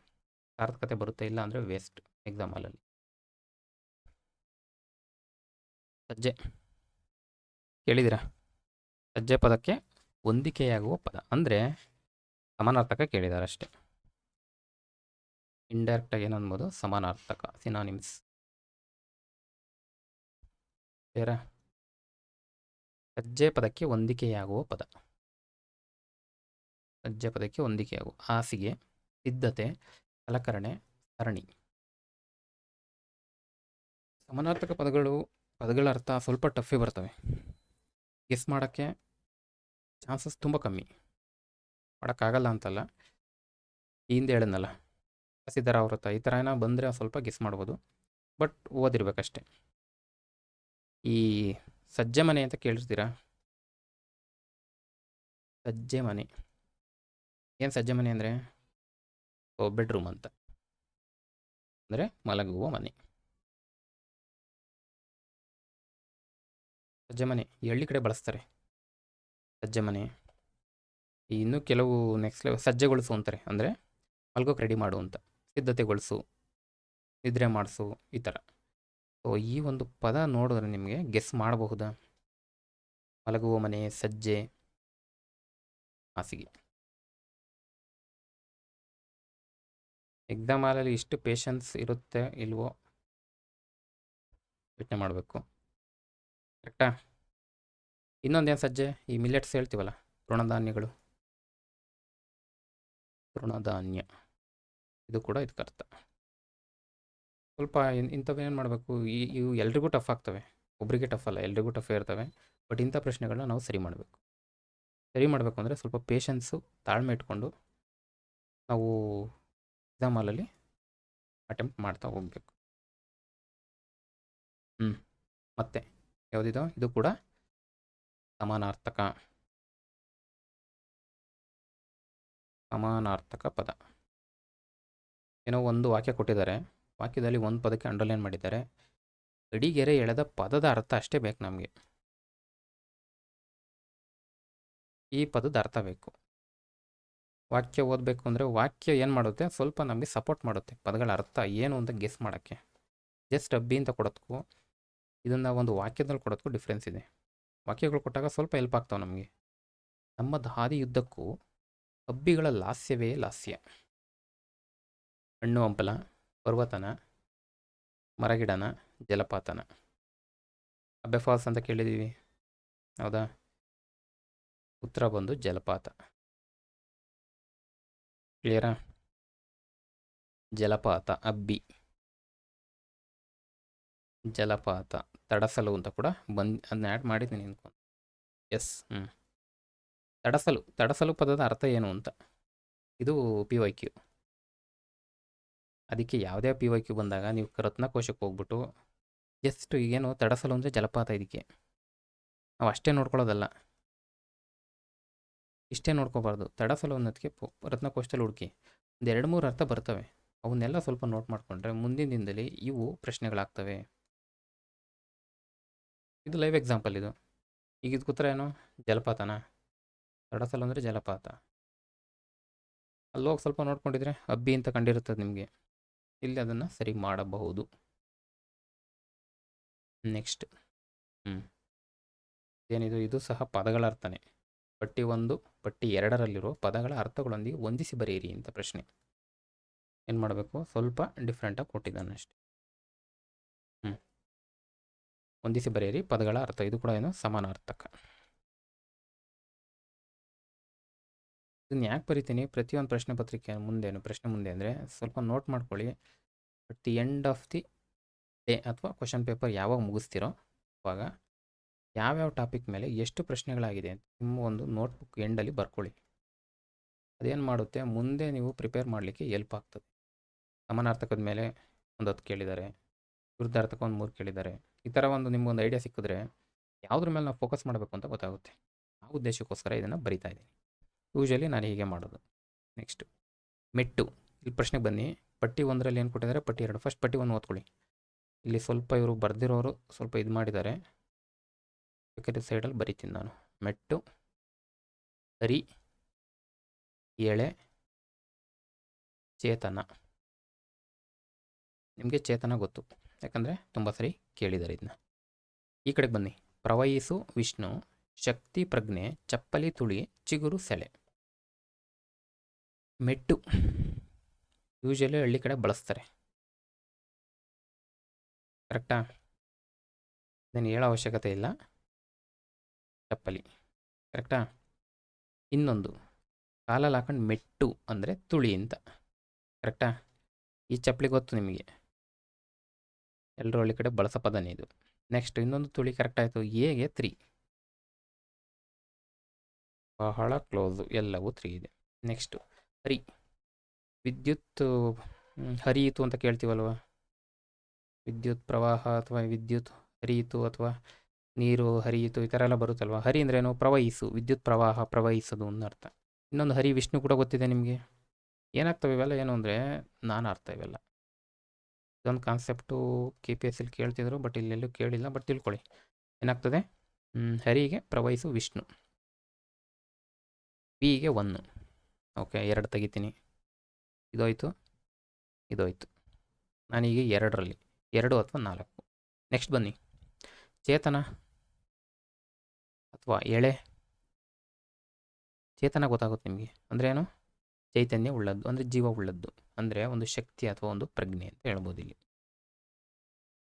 ಸಾರ್ಥಕತೆ ಬರುತ್ತೆ. ಇಲ್ಲ ಅಂದರೆ ವೇಸ್ಟ್ ಎಕ್ಸಾಮಲ್ಲಿ. ಸಜ್ಜೆ ಕೇಳಿದ್ದೀರಾ? ಸಜ್ಜೆ ಪದಕ್ಕೆ ಹೊಂದಿಕೆಯಾಗುವ ಪದ ಅಂದರೆ ಸಮಾನಾರ್ಥಕ ಕೇಳಿದ್ದಾರೆ ಅಷ್ಟೇ. ಇಂಡೈರೆಕ್ಟಾಗಿ ಏನನ್ಬೋದು? ಸಮಾನಾರ್ಥಕ, ಸಿನಾನಿಮ್ಸ್. ಬೇರೆ ಸಜ್ಜೆ ಪದಕ್ಕೆ ಹೊಂದಿಕೆಯಾಗುವ ಪದ. ಸಜ್ಜೆ ಪದಕ್ಕೆ ಹೊಂದಿಕೆಯಾಗುವ ಹಾಸಿಗೆ, ಸಿದ್ಧತೆ, ಸಲಕರಣೆ, ಸರಣಿ. ಸಮಾನಾರ್ಥಕ ಪದಗಳ ಅರ್ಥ ಸ್ವಲ್ಪ ಟಫೇ ಬರ್ತವೆ. ಗೆಸ್ ಮಾಡೋಕ್ಕೆ ಚಾನ್ಸಸ್ ತುಂಬ ಕಮ್ಮಿ. ಮಾಡೋಕ್ಕಾಗಲ್ಲ ಅಂತಲ್ಲ. ಈ ಹಿಂದೆ ಹೇಳಿದ್ನಲ್ಲ, ಸಿದ್ಧರಾವೃತ ಈ ಥರ ಏನೋ ಬಂದರೆ ಸ್ವಲ್ಪ ಗೆಸ್ ಮಾಡ್ಬೋದು. ಬಟ್ ಓದಿರ್ಬೇಕಷ್ಟೆ. ಈ ಸಜ್ಜೆ ಮನೆ ಅಂತ ಕೇಳಿರ್ತೀರಾ? ಸಜ್ಜೆ ಮನೆ ಏನು? ಸಜ್ಜೆ ಮನೆ ಅಂದರೆ ಬೆಡ್ರೂಮ್ ಅಂತ, ಅಂದರೆ ಮಲಗುವ ಮನೆ. ಸಜ್ಜೆ ಮನೆ ಈ ಹಳ್ಳಿ ಕಡೆ ಬಳಸ್ತಾರೆ. ಸಜ್ಜೆ ಮನೆ. ಇನ್ನು ಕೆಲವು ನೆಕ್ಸ್ಟ್ ಲೆವೆಲ್ ಸಜ್ಜೆಗೊಳಿಸು ಅಂತಾರೆ, ಅಂದರೆ ಮಲ್ಗೋಕೆ ರೆಡಿ ಮಾಡು ಅಂತ. ಸಿದ್ಧತೆಗೊಳಿಸು, ನಿದ್ರೆ ಮಾಡಿಸು, ಈ ಥರ. ಸೊ ಈ ಒಂದು ಪದ ನೋಡಿದ್ರೆ ನಿಮಗೆ ಗೆಸ್ ಮಾಡಬಹುದಾ? ಮಲಗುವ ಮನೆ, ಸಜ್ಜೆ, ಹಾಸಿಗೆ. ಎಕ್ಸಾಮ್ ಹಾಲಲ್ಲಿ ಇಷ್ಟು ಪೇಷನ್ಸ್ ಇರುತ್ತೆ ಇಲ್ವೋ ಯೋಚನೆ ಮಾಡಬೇಕು. ಕರೆಕ್ಟಾ? ಇನ್ನೊಂದೇನು ಸಜ್ಜೆ? ಈ ಮಿಲೆಟ್ಸ್ ಹೇಳ್ತೀವಲ್ಲ, ತೃಣಧಾನ್ಯಗಳು. ತೃಣಧಾನ್ಯ ಇದು ಕೂಡ ಇದಕ್ಕೆ ಅರ್ಥ. ಸ್ವಲ್ಪ ಇಂಥವೇನು ಮಾಡಬೇಕು? ಇವು ಎಲ್ರಿಗೂ ಟಫ್ ಆಗ್ತವೆ. ಒಬ್ಬರಿಗೆ ಟಫ್ ಅಲ್ಲ, ಎಲ್ರಿಗೂ ಟಫ್ ಇರ್ತವೆ. ಬಟ್ ಇಂಥ ಪ್ರಶ್ನೆಗಳನ್ನ ನಾವು ಸರಿ ಮಾಡಬೇಕು. ಸರಿ ಮಾಡಬೇಕು ಅಂದರೆ ಸ್ವಲ್ಪ ಪೇಷನ್ಸು, ತಾಳ್ಮೆ ಇಟ್ಕೊಂಡು ನಾವು ಎಕ್ಸಾಮ್ ಹಾಲಲ್ಲಿ ಅಟೆಂಪ್ಟ್ ಮಾಡ್ತಾ ಹೋಗಬೇಕು. ಮತ್ತೆ ಯಾವುದಿದು? ಇದು ಕೂಡ ಸಮಾನಾರ್ಥಕ. ಸಮಾನಾರ್ಥಕ ಪದ. ಏನೋ ಒಂದು ವಾಕ್ಯ ಕೊಟ್ಟಿದ್ದಾರೆ, ವಾಕ್ಯದಲ್ಲಿ ಒಂದು ಪದಕ್ಕೆ ಅಂಡರ್ಲೈನ್ ಮಾಡಿದ್ದಾರೆ. ಗಡಿಗೆರೆ ಎಳೆದ ಪದದ ಅರ್ಥ ಅಷ್ಟೇ ಬೇಕು ನಮಗೆ. ಈ ಪದದ ಅರ್ಥ ಬೇಕು. ವಾಕ್ಯ ಓದಬೇಕು ಅಂದರೆ ವಾಕ್ಯ ಏನು ಮಾಡುತ್ತೆ, ಸ್ವಲ್ಪ ನಮಗೆ ಸಪೋರ್ಟ್ ಮಾಡುತ್ತೆ ಪದಗಳ ಅರ್ಥ ಏನು ಅಂತ ಗೆಸ್ ಮಾಡೋಕ್ಕೆ. ಜಸ್ಟ್ ಅಬ್ಬಿ ಅಂತ ಕೊಡೋದಕ್ಕೂ ಇದನ್ನು ಒಂದು ವಾಕ್ಯದಲ್ಲಿ ಕೊಡೋದಕ್ಕೂ ಡಿಫ್ರೆನ್ಸ್ ಇದೆ. ವಾಕ್ಯಗಳು ಕೊಟ್ಟಾಗ ಸ್ವಲ್ಪ ಹೆಲ್ಪ್ ಆಗ್ತಾವೆ ನಮಗೆ. ನಮ್ಮ ಹಾದಿಯುದ್ದಕ್ಕೂ ಅಬ್ಬಿಗಳ ಲಾಸ್ಯವೇ ಲಾಸ್ಯ. ಹಣ್ಣು ಹಂಪಲ, ಪರ್ವತನ, ಮರಗಿಡನ, ಜಲಪಾತನ. ಅಬ್ಬೆ ಫಾಲ್ಸ್ ಅಂತ ಕೇಳಿದ್ದೀವಿ, ಹೌದಾ? ಉತ್ತರ ಬಂದು ಜಲಪಾತ. ಕ್ಲಿಯರಾ? ಜಲಪಾತ, ಅಬ್ಬಿ, ಜಲಪಾತ, ತಡಸಲು ಅಂತ ಕೂಡ ಅದನ್ನ ಆ್ಯಡ್ ಮಾಡಿದ್ದೀನಿ ಅನ್ಕೊಂಡು. ಎಸ್. ತಡಸಲು ಪದದ ಅರ್ಥ ಏನು ಅಂತ, ಇದು PYQ. ಅದಕ್ಕೆ ಯಾವುದೇ PYQ ಬಂದಾಗ ನೀವು ರತ್ನಕೋಶಕ್ಕೆ ಹೋಗ್ಬಿಟ್ಟು ಜಸ್ಟ್ ಏನು ತಡಸಲು ಅಂದರೆ ಜಲಪಾತ. ಇದಕ್ಕೆ ನಾವು ಅಷ್ಟೇ ನೋಡ್ಕೊಳ್ಳೋದಲ್ಲ, ಇಷ್ಟೇ ನೋಡ್ಕೋಬಾರ್ದು. ತಡಸಲು ಅನ್ನೋದಕ್ಕೆ ರತ್ನಕೋಶದಲ್ಲಿ ಹುಡುಕಿ ಒಂದು 2-3 ಅರ್ಥ ಬರ್ತವೆ. ಅವನ್ನೆಲ್ಲ ಸ್ವಲ್ಪ ನೋಟ್ ಮಾಡಿಕೊಂಡ್ರೆ ಮುಂದಿನ ದಿನದಲ್ಲಿ ಇವು ಪ್ರಶ್ನೆಗಳಾಗ್ತವೆ. ಇದು ಲೈವ್ ಎಕ್ಸಾಂಪಲ್. ಇದು ಈಗ ಇದು ಕೂತ್ರೆ ಏನು, ಜಲಪಾತನ? ತಡಸಲು ಅಂದರೆ ಜಲಪಾತ. ಅಲ್ಲೋಗಿ ಸ್ವಲ್ಪ ನೋಡ್ಕೊಂಡಿದ್ರೆ ಅಬ್ಬಿ ಅಂತ ಕಂಡಿರುತ್ತದೆ ನಿಮಗೆ. ಇಲ್ಲಿ ಅದನ್ನು ಸರಿ ಮಾಡಬಹುದು. ನೆಕ್ಸ್ಟ್ ಏನಿದು, ಇದು ಸಹ ಪದಗಳ ಅರ್ಥನೇ. ಪಟ್ಟಿ 1, ಪಟ್ಟಿ 2ರಲ್ಲಿರೋ ಪದಗಳ ಅರ್ಥಗಳೊಂದಿಗೆ ಹೊಂದಿಸಿ ಬರೆಯಿರಿ ಅಂತ ಪ್ರಶ್ನೆ. ಏನು ಮಾಡಬೇಕು, ಸ್ವಲ್ಪ ಡಿಫ್ರೆಂಟಾಗಿ ಕೊಟ್ಟಿದ್ದಾನೆ ಅಷ್ಟೆ. ಹೊಂದಿಸಿ ಬರೆಯಿರಿ ಪದಗಳ ಅರ್ಥ. ಇದು ಕೂಡ ಏನು, ಸಮಾನಾರ್ಥಕ. ಇದನ್ನು ಯಾಕೆ ಬರಿತೀನಿ, ಪ್ರತಿಯೊಂದು ಪ್ರಶ್ನೆ ಪತ್ರಿಕೆ ಪ್ರಶ್ನೆ ಮುಂದೆ ಅಂದರೆ ಸ್ವಲ್ಪ ನೋಟ್ ಮಾಡ್ಕೊಳ್ಳಿ. At the end of the day ಅಥವಾ ಕ್ವಶನ್ ಪೇಪರ್ ಯಾವಾಗ ಮುಗಿಸ್ತಿರೋ ಅವಾಗ ಯಾವ್ಯಾವ ಟಾಪಿಕ್ ಮೇಲೆ ಎಷ್ಟು ಪ್ರಶ್ನೆಗಳಾಗಿದೆ ಅಂತ ನಿಮ್ಮ ಒಂದು ನೋಟ್ಬುಕ್ ಎಂಡಲ್ಲಿ ಬರ್ಕೊಳ್ಳಿ. ಅದೇನು ಮಾಡುತ್ತೆ, ಮುಂದೆ ನೀವು ಪ್ರಿಪೇರ್ ಮಾಡಲಿಕ್ಕೆ ಹೆಲ್ಪ್ ಆಗ್ತದೆ. ಸಮಾನಾರ್ಥಕದ ಮೇಲೆ ಒಂದು 10 ಕೇಳಿದ್ದಾರೆ, ವಿರುದ್ಧಾರ್ಥಕ ಒಂದು 3 ಕೇಳಿದ್ದಾರೆ. ಈ ಥರ ಒಂದು ನಿಮ್ಗೊಂದು ಐಡಿಯಾ ಸಿಕ್ಕಿದ್ರೆ ಯಾವುದ್ರ ಮೇಲೆ ನಾವು ಫೋಕಸ್ ಮಾಡಬೇಕು ಅಂತ ಗೊತ್ತಾಗುತ್ತೆ. ಆ ಉದ್ದೇಶಕ್ಕೋಸ್ಕರ ಇದನ್ನು ಬರಿತಾ ಇದ್ದೀನಿ. ಯೂಶಲಿ ನಾನು ಹೀಗೆ ಮಾಡೋದು. ನೆಕ್ಸ್ಟು ಮೆಟ್ಟು. ಇಲ್ಲಿ ಪ್ರಶ್ನೆಗೆ ಬನ್ನಿ. ಪಟ್ಟಿ 1ರಲ್ಲಿ ಏನು ಕೊಟ್ಟಿದ್ದಾರೆ, ಪಟ್ಟಿ 2. ಫಸ್ಟ್ ಪಟ್ಟಿ 1 ಓದ್ಕೊಳ್ಳಿ. ಇಲ್ಲಿ ಸ್ವಲ್ಪ ಇವರು ಬರೆದಿರೋರು ಸ್ವಲ್ಪ ಇದು ಮಾಡಿದ್ದಾರೆ, ಬೇಕಾದ್ರೆ ಸೈಡಲ್ಲಿ ಬರಿತೀನಿ ನಾನು. ಮೆಟ್ಟು, ಹರಿ, ಎಳೆ, ಚೇತನ. ನಿಮಗೆ ಚೇತನ ಗೊತ್ತು, ಯಾಕಂದರೆ ತುಂಬ ಸರಿ ಕೇಳಿದ್ದಾರೆ ಇದನ್ನ. ಈ ಕಡೆಗೆ ಬನ್ನಿ. ಪ್ರವಹಿಸು ವಿಷ್ಣು, ಶಕ್ತಿ ಪ್ರಜ್ಞೆ, ಚಪ್ಪಲಿ ತುಳಿ, ಚಿಗುರು ಸೆಳೆ. ಮೆಟ್ಟು ಯೂಶಲಿ ಹಳ್ಳಿ ಕಡೆ ಬಳಸ್ತಾರೆ, ಕರೆಕ್ಟಾ? ಇದನ್ನು ಹೇಳೋ ಅವಶ್ಯಕತೆ ಇಲ್ಲ. ಚಪ್ಪಲಿ, ಕರೆಕ್ಟಾ? ಇನ್ನೊಂದು ಕಾಲಲ್ಲಿ ಹಾಕೊಂಡು ಮೆಟ್ಟು ಅಂದರೆ ತುಳಿ ಅಂತ, ಕರೆಕ್ಟಾ? ಈ ಚಪ್ಪಲಿ ಗೊತ್ತು ನಿಮಗೆ, ಎಲ್ಲರೂ ಹಳ್ಳಿ ಕಡೆ ಬಳಸೋ ಪದನೇ ಇದು. ನೆಕ್ಸ್ಟ್ ಇನ್ನೊಂದು ತುಳಿ, ಕರೆಕ್ಟ್ ಆಯಿತು. ಎಗೆ 3, ಬಹಳ ಕ್ಲೋಸು, ಎಲ್ಲವೂ 3 ಇದೆ. ನೆಕ್ಸ್ಟು ಹರಿ. ವಿದ್ಯುತ್ ಹರಿಯಿತು ಅಂತ ಕೇಳ್ತೀವಲ್ವ, ವಿದ್ಯುತ್ ಪ್ರವಾಹ ಅಥವಾ ವಿದ್ಯುತ್ ಹರಿಯಿತು ಅಥವಾ ನೀರು ಹರಿಯಿತು, ಈ ಥರ ಎಲ್ಲ ಬರುತ್ತಲ್ವ. ಹರಿ ಅಂದ್ರೇನು, ಪ್ರವಹಿಸು, ವಿದ್ಯುತ್ ಪ್ರವಾಹ, ಪ್ರವಹಿಸೋದು ಒಂದು ಅರ್ಥ. ಇನ್ನೊಂದು ಹರಿ ವಿಷ್ಣು ಕೂಡ ಗೊತ್ತಿದೆ ನಿಮಗೆ. ಏನಾಗ್ತವೆ ಇವೆಲ್ಲ, ಏನು ಅಂದರೆ ನಾನು ಅರ್ಥ ಇವೆಲ್ಲ. ಇದೊಂದು ಕಾನ್ಸೆಪ್ಟು KPSC ಕೇಳ್ತಿದ್ರು, ಬಟ್ ಇಲ್ಲೆಲ್ಲೂ ಕೇಳಿಲ್ಲ, ಬಟ್ ತಿಳ್ಕೊಳ್ಳಿ. ಏನಾಗ್ತದೆ, ಹರಿಗೆ ಪ್ರವಹಿಸು ವಿಷ್ಣು. ಪಿಗೆ 1. ಓಕೆ, 2 ತೆಗಿತೀನಿ. ಇದೋಯ್ತು, ಇದೋಯ್ತು. ನಾನೀಗ 2ರಲ್ಲಿ 2 ಅಥವಾ 4. ನೆಕ್ಸ್ಟ್ ಬನ್ನಿ. ಚೇತನ ಅಥವಾ ಎಳೆ. ಚೇತನ ಗೊತ್ತಾಗುತ್ತೆ ನಿಮಗೆ, ಅಂದರೆ ಏನು, ಚೈತನ್ಯ ಉಳ್ಳದ್ದು, ಅಂದರೆ ಜೀವ ಉಳ್ಳದ್ದು, ಅಂದರೆ ಒಂದು ಶಕ್ತಿ ಅಥವಾ ಒಂದು ಪ್ರಜ್ಞೆ ಅಂತ ಹೇಳ್ಬೋದು. ಇಲ್ಲಿ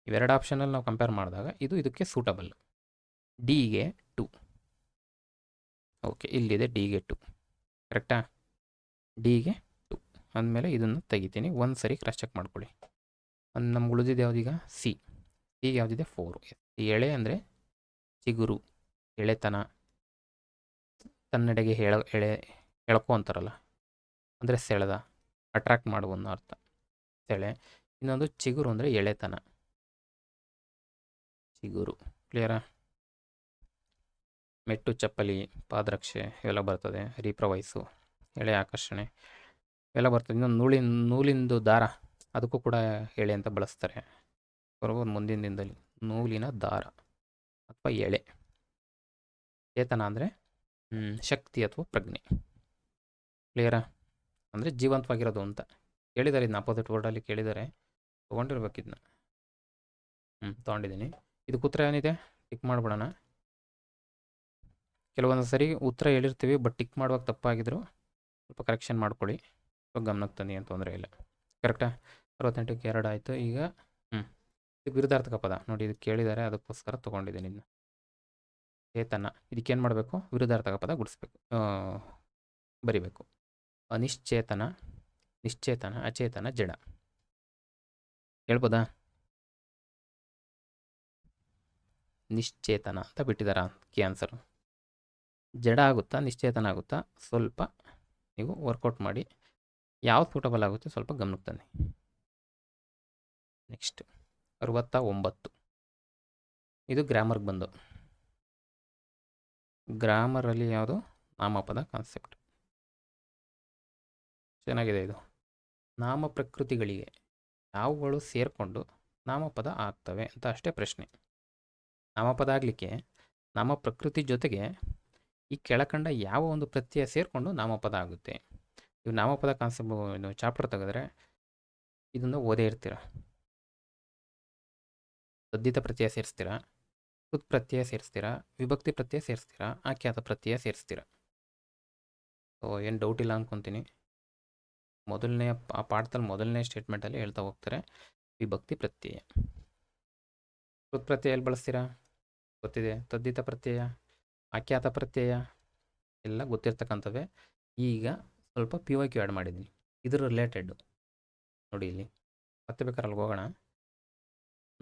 ಇವೆರಡು ಆಪ್ಷನಲ್ಲಿ ನಾವು ಕಂಪೇರ್ ಮಾಡಿದಾಗ ಇದು ಇದಕ್ಕೆ ಸೂಟಬಲ್. ಡಿಗೆ 2. ಓಕೆ, ಇಲ್ಲಿದೆ ಡಿಗೆ 2, ಕರೆಕ್ಟಾ? ಡಿಗೆ 2 ಅಂದಮೇಲೆ ಇದನ್ನು ತೆಗಿತೀನಿ. ಒಂದು ಸರಿ ಕ್ರಾಸ್ ಚೆಕ್ ಮಾಡ್ಕೊಳ್ಳಿ. ನಮ್ಗೆ ಉಳಿದಿದೆ ಯಾವುದೀಗ, ಸಿಗೆ ಯಾವುದಿದೆ, 4. ಎಳೆ ಅಂದರೆ ಚಿಗುರು, ಎಳೆತನ, ತನ್ನೆಡೆಗೆ ಎಳ್ಕೊ ಅಂತಾರಲ್ಲ, ಅಂದರೆ ಸೆಳೆದ, ಅಟ್ರಾಕ್ಟ್ ಮಾಡುವ ಅನ್ನೋ ಅರ್ಥ, ಸೆಳೆ. ಇನ್ನೊಂದು ಚಿಗುರು ಅಂದರೆ ಎಳೆತನ, ಚಿಗುರು. ಕ್ಲಿಯರಾ? ಮೆಟ್ಟು, ಚಪ್ಪಲಿ, ಪಾದರಕ್ಷೆ ಇವೆಲ್ಲ ಬರ್ತದೆ. ಹರಿ, ಪ್ರವಹಿಸು, ಎಳೆ, ಆಕರ್ಷಣೆ ಇವೆಲ್ಲ ಬರ್ತದೆ. ಇನ್ನೊಂದು ನೂಲಿಂದು ದಾರ, ಅದಕ್ಕೂ ಕೂಡ ಎಳೆ ಅಂತ ಬಳಸ್ತಾರೆ. ಬರೋದು ಮುಂದಿನ ದಿನದಲ್ಲಿ ನೂಲಿನ ದಾರ ಅಥವಾ ಎಳೆ. ಚೇತನ ಅಂದರೆ ಶಕ್ತಿ ಅಥವಾ ಪ್ರಜ್ಞೆ. ಕ್ಲಿಯರಾ? ಅಂದರೆ ಜೀವಂತವಾಗಿರೋದು ಅಂತ ಕೇಳಿದ್ದಾರೆ. ಇದನ್ನ ಅಪೋಸಿಟ್ ವರ್ಡಲ್ಲಿ ಕೇಳಿದ್ದಾರೆ, ತೊಗೊಂಡಿರ್ಬೇಕು ಇದನ್ನ. ತೊಗೊಂಡಿದ್ದೀನಿ. ಇದಕ್ಕೆ ಉತ್ತರ ಏನಿದೆ ಟಿಕ್ ಮಾಡಿಬಿಡೋಣ. ಕೆಲವೊಂದು ಸರಿ ಉತ್ತರ ಹೇಳಿರ್ತೀವಿ, ಬಟ್ ಟಿಕ್ ಮಾಡುವಾಗ ತಪ್ಪಾಗಿದ್ರು ಸ್ವಲ್ಪ ಕರೆಕ್ಷನ್ ಮಾಡ್ಕೊಳ್ಳಿ. ಗಮನಕ್ಕೆ ತಂದು ಏನು ತೊಂದರೆ ಇಲ್ಲ. ಕರೆಕ್ಟಾ? 68ಕ್ಕೆ 2 ಆಯಿತು. ಈಗ ಇದು ವಿರುದ್ಧಾರ್ಥಕ ಪದ ನೋಡಿ, ಇದು ಕೇಳಿದ್ದಾರೆ, ಅದಕ್ಕೋಸ್ಕರ ತೊಗೊಂಡಿದ್ದೀನಿ ಇದನ್ನ. ಚೇತನ, ಇದಕ್ಕೇನು ಮಾಡಬೇಕು? ವಿರುದ್ಧಾರ್ಥಕ ಪದ ಗುಡಿಸ್ಬೇಕು, ಬರಿಬೇಕು. ಅನಿಶ್ಚೇತನ, ನಿಶ್ಚೇತನ, ಅಚೇತನ, ಜಡ. ಹೇಳ್ಬೋದಾ? ನಿಶ್ಚೇತನ ಅಂತ ಬಿಟ್ಟಿದ್ದಾರಾ ಕೀ ಆನ್ಸರು. ಜಡ ಆಗುತ್ತಾ ನಿಶ್ಚೇತನ ಆಗುತ್ತಾ ಸ್ವಲ್ಪ ನೀವು ವರ್ಕೌಟ್ ಮಾಡಿ, ಯಾವ್ದು ಸೂಟಬಲ್ ಆಗುತ್ತೆ ಸ್ವಲ್ಪ ಗಮನಕ್ಕೆ ತನ್ನಿ. ನೆಕ್ಸ್ಟ್ 69. ಇದು ಗ್ರಾಮರ್ಗೆ ಬಂದು, ಗ್ರಾಮರಲ್ಲಿ ಯಾವುದು? ನಾಮಪದ ಕಾನ್ಸೆಪ್ಟ್. ಚೆನ್ನಾಗಿದೆ ಇದು. ನಾಮ ಪ್ರಕೃತಿಗಳಿಗೆ ಯಾವುಗಳು ಸೇರಿಕೊಂಡು ನಾಮಪದ ಆಗ್ತವೆ ಅಂತ ಅಷ್ಟೇ ಪ್ರಶ್ನೆ. ನಾಮಪದ ಆಗಲಿಕ್ಕೆ ನಾಮ ಪ್ರಕೃತಿ ಜೊತೆಗೆ ಈ ಕೆಳಕಂಡ ಯಾವ ಒಂದು ಪ್ರತ್ಯಯ ಸೇರಿಕೊಂಡು ನಾಮಪದ ಆಗುತ್ತೆ. ಇವು ನಾಮಪದ ಕಾನ್ಸೆಪ್ಟ್ ಇದು ಚಾಪ್ಟರ್ ತೆಗೆದ್ರೆ ಇದನ್ನು ಓದೇ ಇರ್ತೀರ. ತದ್ದಿತ ಪ್ರತ್ಯಯ ಸೇರಿಸ್ತೀರಾ, ಕೃತ್ ಪ್ರತ್ಯಯ ಸೇರಿಸ್ತೀರಾ, ವಿಭಕ್ತಿ ಪ್ರತ್ಯಯ ಸೇರಿಸ್ತೀರಾ, ಆಖ್ಯಾತ ಪ್ರತ್ಯಯ ಸೇರಿಸ್ತೀರಾ. ಸೊ ಏನು ಡೌಟ್ ಇಲ್ಲ ಅಂದ್ಕೊತೀನಿ. ಮೊದಲನೇ ಆ ಪಾಠದಲ್ಲಿ ಮೊದಲನೇ ಸ್ಟೇಟ್ಮೆಂಟಲ್ಲಿ ಹೇಳ್ತಾ ಹೋಗ್ತಾರೆ ವಿಭಕ್ತಿ ಪ್ರತ್ಯಯ. ಕೃತ್ ಪ್ರತ್ಯಯ ಎಲ್ಲಿ ಬಳಸ್ತೀರಾ ಗೊತ್ತಿದೆ. ತದ್ದಿತ ಪ್ರತ್ಯಯ, ಆಖ್ಯಾತ ಪ್ರತ್ಯಯ ಎಲ್ಲ ಗೊತ್ತಿರ್ತಕ್ಕಂಥವೇ. ಈಗ ಸ್ವಲ್ಪ PYQ ಆ್ಯಡ್ ಮಾಡಿದ್ದೀನಿ ಇದ್ರ ರಿಲೇಟೆಡ್ ನೋಡಿ. ಇಲ್ಲಿ ಮತ್ತೆ ಬೇಕಾದ್ರೆ ಅಲ್ಲಿಗೆ ಹೋಗೋಣ.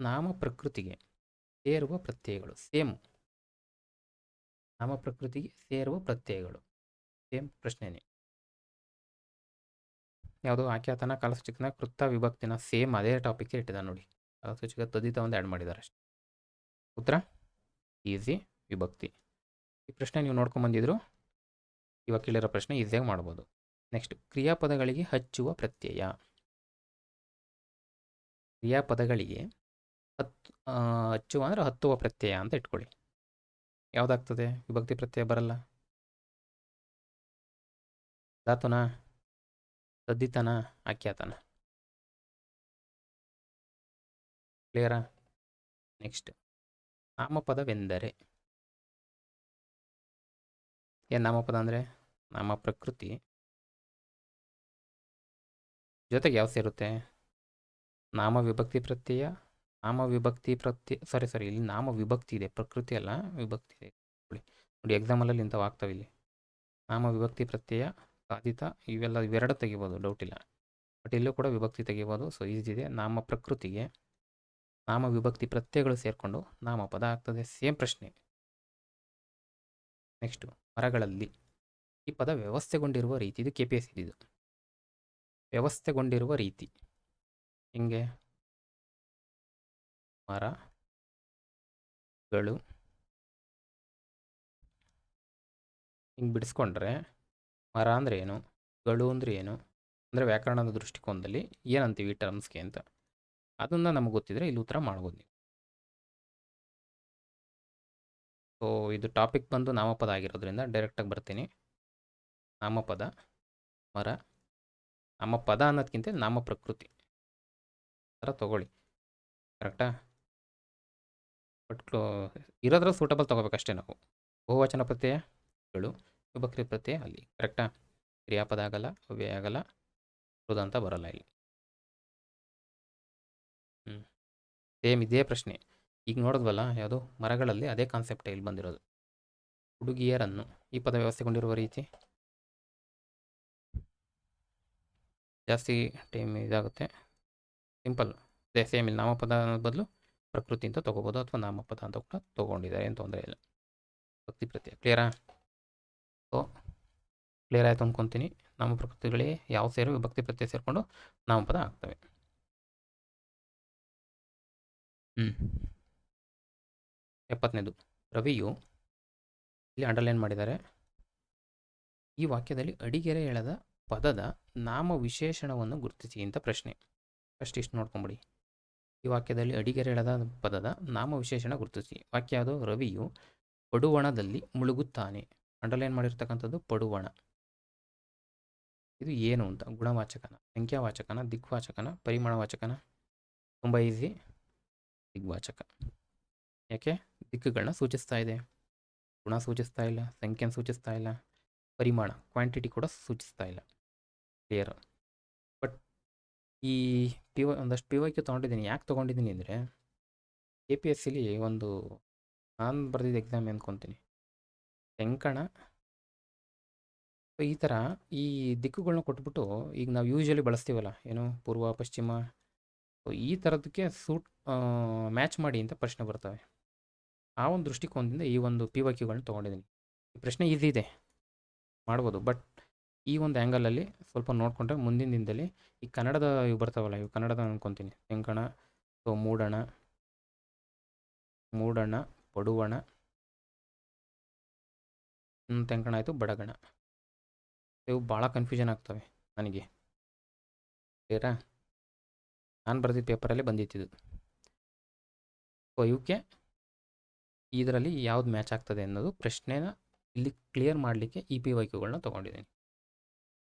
ನಾಮ ಪ್ರಕೃತಿಗೆ ಸೇರುವ ಪ್ರತ್ಯಯಗಳು ಸೇಮ್. ನಾಮ ಪ್ರಕೃತಿಗೆ ಸೇರುವ ಪ್ರತ್ಯಯಗಳು ಸೇಮ್ ಪ್ರಶ್ನೆನೇ. ಯಾವುದು? ಆಖ್ಯಾತನ, ಕಾಲಸೂಚಕನ, ಕೃತ, ವಿಭಕ್ತಿನ ಸೇಮ್ ಅದೇ ಟಾಪಿಕ್ಗೆ ಇಟ್ಟಿದ್ದ ನೋಡಿ. ಕಾಲಸೂಚಕ ತದ್ದಿತ ಒಂದು ಆ್ಯಡ್ ಮಾಡಿದ್ದಾರೆ ಅಷ್ಟೇ. ಉತ್ತರ ಈಸಿ, ವಿಭಕ್ತಿ. ಈ ಪ್ರಶ್ನೆ ನೀವು ನೋಡ್ಕೊಂಬಂದಿದ್ರು, ಇವಾಗ ಕೇಳಿರೋ ಪ್ರಶ್ನೆ ಈಸಿಯಾಗಿ ಮಾಡ್ಬೋದು. ನೆಕ್ಸ್ಟ್ ಕ್ರಿಯಾಪದಗಳಿಗೆ ಹಚ್ಚುವ ಪ್ರತ್ಯಯ. ಕ್ರಿಯಾಪದಗಳಿಗೆ ಹಚ್ಚುವ ಅಂದರೆ ಹತ್ತುವ ಪ್ರತ್ಯಯ ಅಂತ ಇಟ್ಕೊಳ್ಳಿ. ಯಾವುದಾಗ್ತದೆ? ವಿಭಕ್ತಿ ಪ್ರತ್ಯಯ ಬರಲ್ಲ. ಧಾತುನ, ತದ್ದಿತನ, ಆಖ್ಯಾತನ. ಕ್ಲಿಯರಾ? ನೆಕ್ಸ್ಟ್ ನಾಮಪದವೆಂದರೆ ಏನು? ನಾಮಪದ ಅಂದರೆ ನಾಮ ಪ್ರಕೃತಿ ಜೊತೆಗೆ ಯಾವ ಸೇರುತ್ತೆ? ನಾಮ ವಿಭಕ್ತಿ ಪ್ರತ್ಯಯ, ನಾಮ ವಿಭಕ್ತಿ ಪ್ರತ್ಯಯ, ಸಾರಿ ಇಲ್ಲಿ ನಾಮ ವಿಭಕ್ತಿ ಇದೆ, ಪ್ರಕೃತಿ ಅಲ್ಲ ವಿಭಕ್ತಿ ಇದೆ ನೋಡಿ. ಎಕ್ಸಾಮಲ್ಲಿ ಇಂಥವು ಆಗ್ತವೆ. ಇಲ್ಲಿ ನಾಮ ವಿಭಕ್ತಿ ಪ್ರತ್ಯಯ, ಸಾಧಿತ ಇವೆಲ್ಲ ಇವೆರಡು ತೆಗಿಬೋದು, ಡೌಟ್ ಇಲ್ಲ. ಬಟ್ ಇಲ್ಲೂ ಕೂಡ ವಿಭಕ್ತಿ ತೆಗಿಬೋದು. ಸೊ ಈಸಿ ಇದೆ. ನಾಮ ಪ್ರಕೃತಿಗೆ ನಾಮ ವಿಭಕ್ತಿ ಪ್ರತ್ಯಯಗಳು ಸೇರಿಕೊಂಡು ನಾಮಪದ ಆಗ್ತದೆ. ಸೇಮ್ ಪ್ರಶ್ನೆ. ನೆಕ್ಸ್ಟು ಮರಗಳಲ್ಲಿ ಈ ಪದ ವ್ಯವಸ್ಥೆಗೊಂಡಿರುವ ರೀತಿ. ಇದು KPSC ಇದು. ವ್ಯವಸ್ಥೆಗೊಂಡಿರುವ ರೀತಿ ಹಿಂಗೆ ಮರಗಳು ಹಿಂಗೆ ಬಿಡಿಸ್ಕೊಂಡ್ರೆ ಮರ ಅಂದರೆ ಏನು, ಗಳು ಅಂದರೆ ಏನು ಅಂದರೆ ವ್ಯಾಕರಣದ ದೃಷ್ಟಿಕೋನದಲ್ಲಿ ಏನಂತೀವಿ ಈ ಟರ್ಮ್ಸ್ಗೆ ಅಂತ ಅದನ್ನು ನಮಗೆ ಗೊತ್ತಿದ್ರೆ ಇಲ್ಲಿ ಉತ್ತರ ಮಾಡ್ಬೋದು ನೀವು. ಸೊ ಇದು ಟಾಪಿಕ್ ಬಂದು ನಾಮಪದ ಆಗಿರೋದ್ರಿಂದ ಡೈರೆಕ್ಟಾಗಿ ಬರ್ತೀನಿ. ನಾಮಪದ, ಮರ, ನಾಮಪದ ಅನ್ನೋದಕ್ಕಿಂತ ನಾಮ ಪ್ರಕೃತಿ ಥರ ತೊಗೊಳ್ಳಿ. ಕರೆಕ್ಟಾ? ಬಟ್ ಇರೋದ್ರ ಸೂಟಬಲ್ ತೊಗೋಬೇಕಷ್ಟೇ ನಾವು. ಬಹುವಚನ ಪ್ರತ್ಯಯಗಳು, ವಿಭಕ್ತಿ ಪ್ರತ್ಯಯ ಅಲ್ಲಿ. ಕರೆಕ್ಟಾ? ಕ್ರಿಯಾಪದ ಆಗಲ್ಲ, ಅವ್ಯಯ ಆಗಲ್ಲ, ಅಂತ ಬರಲ್ಲ ಇಲ್ಲಿ. ಸೇಮ್ ಇದೇ ಪ್ರಶ್ನೆ ಈಗ ನೋಡಿದ್ವಲ್ಲ, ಯಾವುದು? ಮರಗಳಲ್ಲಿ ಅದೇ ಕಾನ್ಸೆಪ್ಟ್ ಇಲ್ಲಿ ಬಂದಿರೋದು. ಹುಡುಗಿಯರನ್ನು ಈ ಪದ ವ್ಯವಸ್ಥೆಗೊಂಡಿರುವ ರೀತಿ ಜಾಸ್ತಿ ಟೈಮ್ ಇದಾಗುತ್ತೆ. ಸಿಂಪಲ್ ಅದೇ ಸೇಮ್. ಇಲ್ಲಿ ನಾಮಪದ ಅನ್ನೋದು ಬದಲು ಪ್ರಕೃತಿ ಅಂತ ತೊಗೋಬೋದು, ಅಥವಾ ನಾಮಪದ ಅಂತ ಕೂಡ ತೊಗೊಂಡಿದ್ದಾರೆ, ಏನು ತೊಂದರೆ ಇಲ್ಲ. ಭಕ್ತಿ ಪ್ರತ್ಯಯ ಕ್ಲಿಯರಾ? ಸೊ ಕ್ಲಿಯರ್ ಆಯಿತು ಅಂದ್ಕೊತೀನಿ. ನಾಮ ಪ್ರಕೃತಿಗಳಿಗೆ ಯಾವ ಸೇರು ವಿಭಕ್ತಿ ಪ್ರತ್ಯಯ ಸೇರಿಕೊಂಡು ನಾಮಪದ ಆಗ್ತವೆ. 70ನೇದು ರವಿಯು ಇಲ್ಲಿ ಅಂಡರ್ಲೈನ್ ಮಾಡಿದ್ದಾರೆ. ಈ ವಾಕ್ಯದಲ್ಲಿ ಅಡಿಗೆರೆ ಎಳೆದ ಪದದ ನಾಮ ವಿಶೇಷಣವನ್ನು ಗುರುತಿಸಿ ಅಂತ ಪ್ರಶ್ನೆ. ಫಸ್ಟ್ ಇಷ್ಟು ನೋಡ್ಕೊಂಬಿಡಿ. ಈ ವಾಕ್ಯದಲ್ಲಿ ಅಡಿಗೆರೆ ಎಳೆದ ಪದದ ನಾಮ ವಿಶೇಷಣ ಗುರುತಿಸಿ. ವಾಕ್ಯ ಯಾವುದು? ರವಿಯು ಪಡುವಣದಲ್ಲಿ ಮುಳುಗುತ್ತಾನೆ. ಅಂಡರ್ಲೈನ್ ಮಾಡಿರ್ತಕ್ಕಂಥದ್ದು ಪಡುವಣ. ಇದು ಏನು ಅಂತ, ಗುಣವಾಚಕನ, ಸಂಖ್ಯಾವಾಚಕನ, ದಿಕ್ವಾಚಕನ, ಪರಿಮಾಣವಾಚಕನ? ತುಂಬ ಈಸಿ, ದಿಗ್ವಾಚಕ. ಯಾಕೆ? ದಿಕ್ಕುಗಳನ್ನ ಸೂಚಿಸ್ತಾ ಇದೆ. ಗುಣ ಸೂಚಿಸ್ತಾ ಇಲ್ಲ, ಸಂಖ್ಯೆನ ಸೂಚಿಸ್ತಾ ಇಲ್ಲ, ಪರಿಮಾಣ ಕ್ವಾಂಟಿಟಿ ಕೂಡ ಸೂಚಿಸ್ತಾ ಇಲ್ಲ. ಕ್ಲಿಯರ್? ಬಟ್ ಈ ಒಂದಷ್ಟು PYQ ತೊಗೊಂಡಿದ್ದೀನಿ. ಯಾಕೆ ತೊಗೊಂಡಿದ್ದೀನಿ ಅಂದರೆ APSCಲಿ ಒಂದು ನಾನು ಬರೆದಿದ್ದ ಎಕ್ಸಾಮ್ ಅಂದ್ಕೊತೀನಿ, ತೆಂಕಣ. ಈ ಥರ ಈ ದಿಕ್ಕುಗಳನ್ನ ಕೊಟ್ಬಿಟ್ಟು, ಈಗ ನಾವು ಯೂಶ್ವಲಿ ಬಳಸ್ತೀವಲ್ಲ, ಏನು ಪೂರ್ವ ಪಶ್ಚಿಮ, ಈ ಥರದಕ್ಕೆ ಮ್ಯಾಚ್ ಮಾಡಿ ಅಂತ ಪ್ರಶ್ನೆ ಬರ್ತವೆ. ಆ ಒಂದು ದೃಷ್ಟಿಕೋನದಿಂದ ಈ ಒಂದು PYQಗಳನ್ನ ತೊಗೊಂಡಿದ್ದೀನಿ. ಈ ಪ್ರಶ್ನೆ ಈಸಿ ಇದೆ, ಮಾಡ್ಬೋದು. ಬಟ್ ಈ ಒಂದು ಆ್ಯಂಗಲಲ್ಲಿ ಸ್ವಲ್ಪ ನೋಡಿಕೊಂಡ್ರೆ ಮುಂದಿನ ದಿನದಲ್ಲಿ ಈ ಕನ್ನಡದ ಇವು ಬರ್ತಾವಲ್ಲ, ಇವು ಕನ್ನಡದ ಅಂದ್ಕೊತೀನಿ. ತೆಂಕಣ, ಮೂಡಣ, ಪಡುವಣ, ತೆಂಕಣ ಆಯಿತು, ಬಡಗಣ. ಇವು ಭಾಳ ಕನ್ಫ್ಯೂಷನ್ ಆಗ್ತವೆ ನನಗೆ. ಕ್ಲಿಯರಾ? ನಾನು ಬರೆದಿದ್ದ ಪೇಪರಲ್ಲೇ ಬಂದಿತ್ತಿದ್ದು. ಇವಕ್ಕೆ ಇದರಲ್ಲಿ ಯಾವ್ದು ಮ್ಯಾಚ್ ಆಗ್ತದೆ ಅನ್ನೋದು ಪ್ರಶ್ನೆನ ಇಲ್ಲಿ ಕ್ಲಿಯರ್ ಮಾಡಲಿಕ್ಕೆ ಈ PYQಗಳನ್ನ ತೊಗೊಂಡಿದ್ದೀನಿ.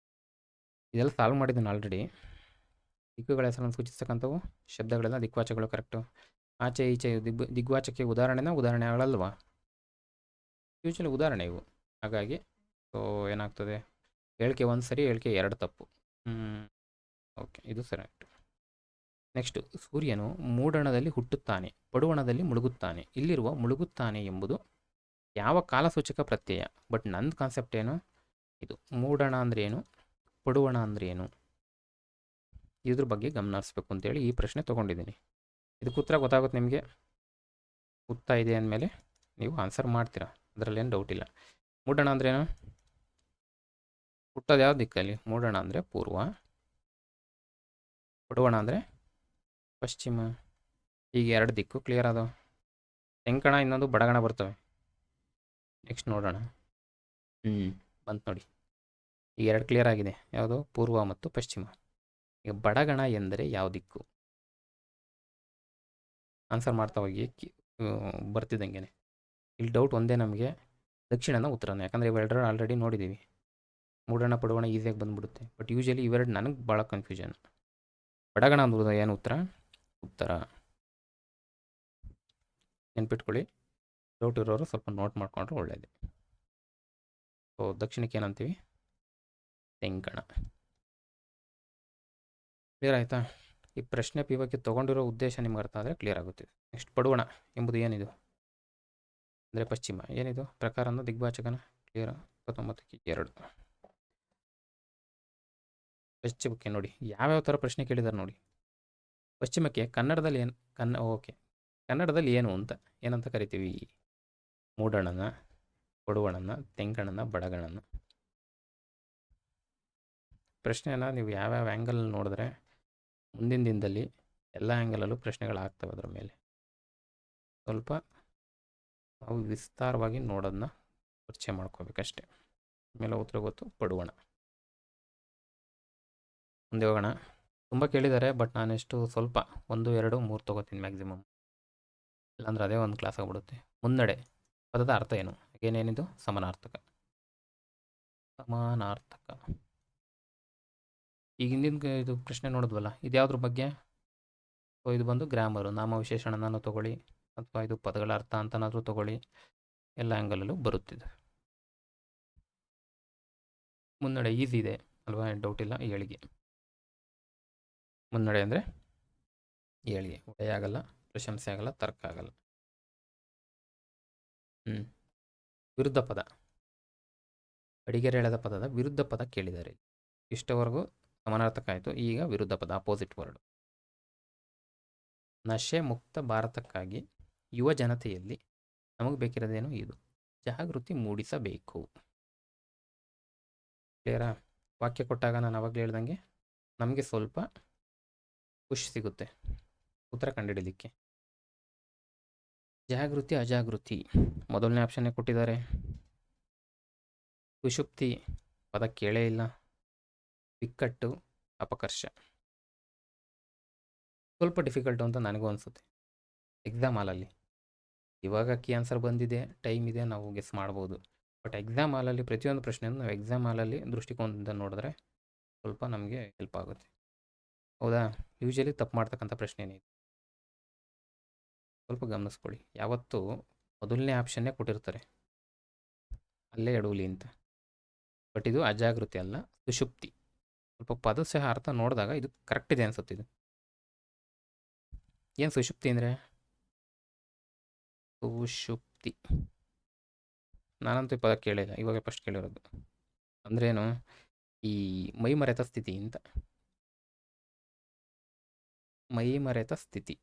ಇದೆಲ್ಲ ಸಾಲ್ವ್ ಮಾಡಿದ್ದೀನಿ ಆಲ್ರೆಡಿ. ದಿಕ್ಕುಗಳ ಹೆಸರನ್ನು ಸೂಚಿಸ್ತಕ್ಕಂಥವು ಶಬ್ದಗಳೆಲ್ಲ ದಿಕ್ವಾಚಕಗಳು ಕರೆಕ್ಟು. ಆಚೆ ಈಚೆ ದಿಗ್ವಾಚಕ್ಕೆ ಉದಾಹರಣೆ ಆಗಲ್ವಾ? ಯೂಶ್ವಲಿ ಉದಾಹರಣೆ ಇವು. ಹಾಗಾಗಿ ಏನಾಗ್ತದೆ, ಹೇಳಿಕೆ 1 ಸರಿ, ಹೇಳಿಕೆ 2 ತಪ್ಪು. ಓಕೆ, ಇದು ಸರಿ. ನೆಕ್ಸ್ಟು, ಸೂರ್ಯನು ಮೂಡಣದಲ್ಲಿ ಹುಟ್ಟುತ್ತಾನೆ, ಪಡುವಣದಲ್ಲಿ ಮುಳುಗುತ್ತಾನೆ. ಇಲ್ಲಿರುವ ಮುಳುಗುತ್ತಾನೆ ಎಂಬುದು ಯಾವ ಕಾಲಸೂಚಕ ಪ್ರತ್ಯಯ? ಬಟ್ ನಂದು ಕಾನ್ಸೆಪ್ಟ್ ಏನು, ಇದು ಮೂಡಣ ಅಂದರೆ ಏನು, ಪಡುವಣ ಅಂದರೆ ಏನು, ಇದ್ರ ಬಗ್ಗೆ ಗಮನ ಹರಿಸ್ಬೇಕು ಅಂತೇಳಿ ಈ ಪ್ರಶ್ನೆ ತೊಗೊಂಡಿದ್ದೀನಿ. ಇದಕ್ಕೆ ಉತ್ತರ ಗೊತ್ತಾಗುತ್ತೆ ನಿಮಗೆ. ಉತ್ತರ ಇದೆ ಅಂದಮೇಲೆ ನೀವು ಆನ್ಸರ್ ಮಾಡ್ತೀರಾ, ಅದರಲ್ಲೇನು ಡೌಟ್ ಇಲ್ಲ. ಮೂಡಣ ಅಂದ್ರೇನು? ಹುಟ್ಟೋದು ಯಾವ ದಿಕ್ಕಲ್ಲಿ? ಮೂಡಣ ಅಂದರೆ ಪೂರ್ವ, ಪಡುವಣ ಅಂದರೆ ಪಶ್ಚಿಮ. ಈಗ 2 ದಿಕ್ಕು ಕ್ಲಿಯರ್ ಆದವು. ತೆಂಕಣ, ಇನ್ನೊಂದು ಬಡಗಣ ಬರ್ತವೆ. ನೆಕ್ಸ್ಟ್ ನೋಡೋಣ. ಬಂತು ನೋಡಿ, ಈಗ 2 ಕ್ಲಿಯರ್ ಆಗಿದೆ. ಯಾವುದು? ಪೂರ್ವ ಮತ್ತು ಪಶ್ಚಿಮ. ಈಗ ಬಡಗಣ ಎಂದರೆ ಯಾವ ದಿಕ್ಕು? ಆನ್ಸರ್ ಮಾಡ್ತಾ ಹೋಗಿ ಬರ್ತಿದ್ದಂಗೆ. ಇಲ್ಲಿ ಡೌಟ್ ಒಂದೇ ನಮಗೆ, ದಕ್ಷಿಣನ ಉತ್ತರನ. ಯಾಕಂದರೆ ಇವೆರಡರ ಆಲ್ರೆಡಿ ನೋಡಿದ್ದೀವಿ. ಮೂಡಣ ಪಡುವಣ ಈಸಿಯಾಗಿ ಬಂದುಬಿಡುತ್ತೆ. ಬಟ್ ಯೂಶ್ವಲಿ ಇವೆರಡು ನನಗೆ ಭಾಳ ಕನ್ಫ್ಯೂಷನ್. ಬಡಗಣ ಅನ್ನೋದು ಏನು ಉತ್ತರ ನೆನ್ಪಿಟ್ಕೊಳ್ಳಿ. ಡೌಟ್ ಇರೋರು ಸ್ವಲ್ಪ ನೋಟ್ ಮಾಡ್ಕೊಂಡ್ರೆ ಒಳ್ಳೆಯದು. ಸೊ ದಕ್ಷಿಣಕ್ಕೆ ಏನಂತೀವಿ? ತೆಂಕಣ. ಕ್ಲಿಯರ್ ಆಯಿತಾ? ಈ ಪ್ರಶ್ನೆ PYQ ತೊಗೊಂಡಿರೋ ಉದ್ದೇಶ ನಿಮ್ಗೆ ಅರ್ಥ ಆದರೆ ಕ್ಲಿಯರ್ ಆಗುತ್ತೆ. ನೆಕ್ಸ್ಟ್, ಪಡುವಣ ಎಂಬುದು ಏನಿದು ಅಂದರೆ ಪಶ್ಚಿಮ. ಏನಿದು? ಪ್ರಕಾರನ, ದಿಗ್ವಾಚಕನ? ಕ್ಲಿಯರ್? 29ಕ್ಕೆ 2. ಪಶ್ಚಿಮಕ್ಕೆ ನೋಡಿ ಯಾವ್ಯಾವ ಥರ ಪ್ರಶ್ನೆ ಕೇಳಿದ್ದಾರೆ ನೋಡಿ. ಪಶ್ಚಿಮಕ್ಕೆ ಕನ್ನಡದಲ್ಲಿ ಏನು ಓಕೆ, ಕನ್ನಡದಲ್ಲಿ ಏನು ಅಂತ ಏನಂತ ಕರಿತೀವಿ? ಮೂಡಣನ, ಪಡುವಣನ, ತೆಂಕಣನ, ಬಡಗಣನ. ಪ್ರಶ್ನೆನ ನೀವು ಯಾವ್ಯಾವ ಆ್ಯಂಗಲ್ ನೋಡಿದ್ರೆ ಮುಂದಿನ ದಿನದಲ್ಲಿ ಎಲ್ಲ ಆ್ಯಂಗಲಲ್ಲೂ ಪ್ರಶ್ನೆಗಳಾಗ್ತವೆ. ಅದರ ಮೇಲೆ ಸ್ವಲ್ಪ ನಾವು ವಿಸ್ತಾರವಾಗಿ ನೋಡೋದನ್ನ ಪರಿಚಯ ಮಾಡ್ಕೋಬೇಕಷ್ಟೆ. ಆಮೇಲೆ ಉತ್ತರ ಗೊತ್ತು, ಪಡುವಣ. ಮುಂದೆ ಹೋಗೋಣ. ತುಂಬ ಕೇಳಿದ್ದಾರೆ, ಬಟ್ ನಾನೆಷ್ಟು ಸ್ವಲ್ಪ 1, 2, 3 ತೊಗೋತೀನಿ ಮ್ಯಾಕ್ಸಿಮಮ್. ಇಲ್ಲಾಂದ್ರೆ ಅದೇ ಒಂದು ಕ್ಲಾಸ್ ಆಗಿಬಿಡುತ್ತೆ. ಮುನ್ನಡೆ ಪದದ ಅರ್ಥ ಏನು? ಏನೇನಿದು? ಸಮಾನಾರ್ಥಕ. ಈಗ ಹಿಂದಿನ ಇದು ಪ್ರಶ್ನೆ ನೋಡಿದ್ವಲ್ಲ, ಇದು ಯಾವುದ್ರ ಬಗ್ಗೆ? ಸೊ ಇದು ಬಂದು ಗ್ರಾಮರು, ನಾಮವಿಶೇಷಣನೂ ತೊಗೊಳ್ಳಿ, ಅಥವಾ ಇದು ಪದಗಳ ಅರ್ಥ ಅಂತನಾದರೂ ತೊಗೊಳ್ಳಿ, ಎಲ್ಲ ಆ್ಯಂಗಲಲ್ಲೂ ಬರುತ್ತಿದೆ. ಮುನ್ನಡೆ ಈಸಿ ಇದೆ ಅಲ್ವಾ? ಡೌಟ್ ಇಲ್ಲ. ಏಳಿಗೆ. ಮುನ್ನಡೆ ಅಂದರೆ ಏಳಿಗೆ. ಒಡೆಯ ಆಗಲ್ಲ, ಪ್ರಶಂಸೆ ಆಗಲ್ಲ, ತರ್ಕ ಆಗಲ್ಲ. ವಿರುದ್ಧ ಪದ. ಅಡಿಗೆರೆ ಎಳೆದ ಪದದ ವಿರುದ್ಧ ಪದ ಕೇಳಿದ್ದಾರೆ. ಇಷ್ಟವರೆಗೂ ಸಮಾನಾರ್ಥಕ ಆಯಿತು. ಈಗ ವಿರುದ್ಧ ಪದ, ಅಪೋಸಿಟ್ ವರ್ಡ್. ನಶೆ ಮುಕ್ತ ಭಾರತಕ್ಕಾಗಿ ಯುವ ಜನತೆಯಲ್ಲಿ ನಮಗೆ ಬೇಕಿರೋದೇನು? ಇದು ಜಾಗೃತಿ ಮೂಡಿಸಬೇಕು. ಕ್ಲಿಯರಾ? ವಾಕ್ಯ ಕೊಟ್ಟಾಗ ನಾನು ಅವಾಗಲೇ ಹೇಳ್ದಂಗೆ ನಮಗೆ ಸ್ವಲ್ಪ ಖುಷಿ ಸಿಗುತ್ತೆ ಉತ್ತರ ಕಂಡುಹಿಡಲಿಕ್ಕೆ. ಜಾಗೃತಿ, ಅಜಾಗೃತಿ ಮೊದಲನೇ ಆಪ್ಷನ್ನೇ ಕೊಟ್ಟಿದ್ದಾರೆ. ಸುಷುಪ್ತಿ ಪದ ಕೇಳೇ ಇಲ್ಲ. ಬಿಕ್ಕಟ್ಟು, ಅಪಕರ್ಷ. ಸ್ವಲ್ಪ ಡಿಫಿಕಲ್ಟು ಅಂತ ನನಗೂ ಅನಿಸುತ್ತೆ ಎಕ್ಸಾಮ್ ಹಾಲಲ್ಲಿ. ಇವಾಗ ಕೀ ಆನ್ಸರ್ ಬಂದಿದೆ, ಟೈಮ್ ಇದೆ, ನಾವು ಗೆಸ್ ಮಾಡ್ಬೋದು. ಬಟ್ ಎಕ್ಸಾಮ್ ಹಾಲಲ್ಲಿ ಪ್ರತಿಯೊಂದು ಪ್ರಶ್ನೆಯನ್ನು ನಾವು ಎಕ್ಸಾಮ್ ಹಾಲಲ್ಲಿ ದೃಷ್ಟಿಕೋನದಿಂದ ನೋಡಿದ್ರೆ ಸ್ವಲ್ಪ ನಮಗೆ ಹೆಲ್ಪ್ ಆಗುತ್ತೆ. ಹೌದಾ? ಯೂಶಲಿ ತಪ್ಪು ಮಾಡ್ತಕ್ಕಂಥ ಪ್ರಶ್ನೆನೇ ಇದು. ಸ್ವಲ್ಪ ಗಮನಿಸ್ಕೊಳ್ಳಿ. ಯಾವತ್ತೂ ಮೊದಲನೇ ಆಪ್ಷನ್ನೇ ಕೊಟ್ಟಿರ್ತಾರೆ, ಅಲ್ಲೇ ಎಡವಲಿ ಅಂತ. ಬಟ್ ಇದು ಅಜಾಗೃತಿ ಅಲ್ಲ, ಸುಷುಪ್ತಿ. ಸ್ವಲ್ಪ ಪದ ಸಹ ಅರ್ಥ ನೋಡಿದಾಗ ಇದು ಕರೆಕ್ಟ್ ಇದೆ ಅನ್ಸುತ್ತೆ. ಇದು ಏನು ಸುಷುಪ್ತಿ ಅಂದರೆ? ಸುಷುಪ್ತಿ ನಾನಂತೂ ಈ ಪದ ಕೇಳಿಲ್ಲ, ಇವಾಗ ಫಸ್ಟ್ ಕೇಳಿರೋದು. ಅಂದ್ರೇನು? ಈ ಮೈ ಮರೆತ ಸ್ಥಿತಿ ಅಂತ. ಮೈ ಮರೆತ ಸ್ಥಿತಿ,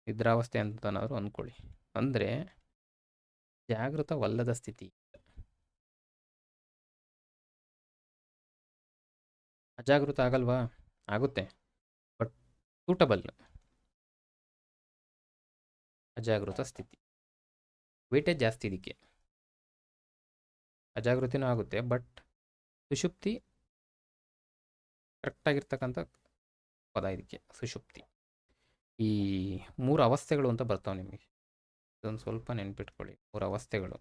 ನಿದ್ರಾವಸ್ಥೆ ಅಂತನಾದ್ರು ಅಂದ್ಕೊಳ್ಳಿ. ಅಂದರೆ ಜಾಗೃತವಲ್ಲದ ಸ್ಥಿತಿ. ಅಜಾಗೃತ ಆಗಲ್ವಾ? ಆಗುತ್ತೆ, ಬಟ್ ಸೂಟಬಲ್. ಅಜಾಗೃತ ಸ್ಥಿತಿ ವೇಟೇಜ್ ಜಾಸ್ತಿ ಇದಕ್ಕೆ. ಅಜಾಗೃತಿನೂ ಆಗುತ್ತೆ, ಬಟ್ ಸುಷುಪ್ತಿ ಕರೆಕ್ಟಾಗಿರ್ತಕ್ಕಂಥ ಪದ ಇದಕ್ಕೆ, ಸುಷುಪ್ತಿ. ಈ 3 ಅವಸ್ಥೆಗಳು ಅಂತ ಬರ್ತಾವೆ ನಿಮಗೆ, ಇದೊಂದು ಸ್ವಲ್ಪ ನೆನ್ಪಿಟ್ಕೊಳ್ಳಿ. 3 ಅವಸ್ಥೆಗಳು.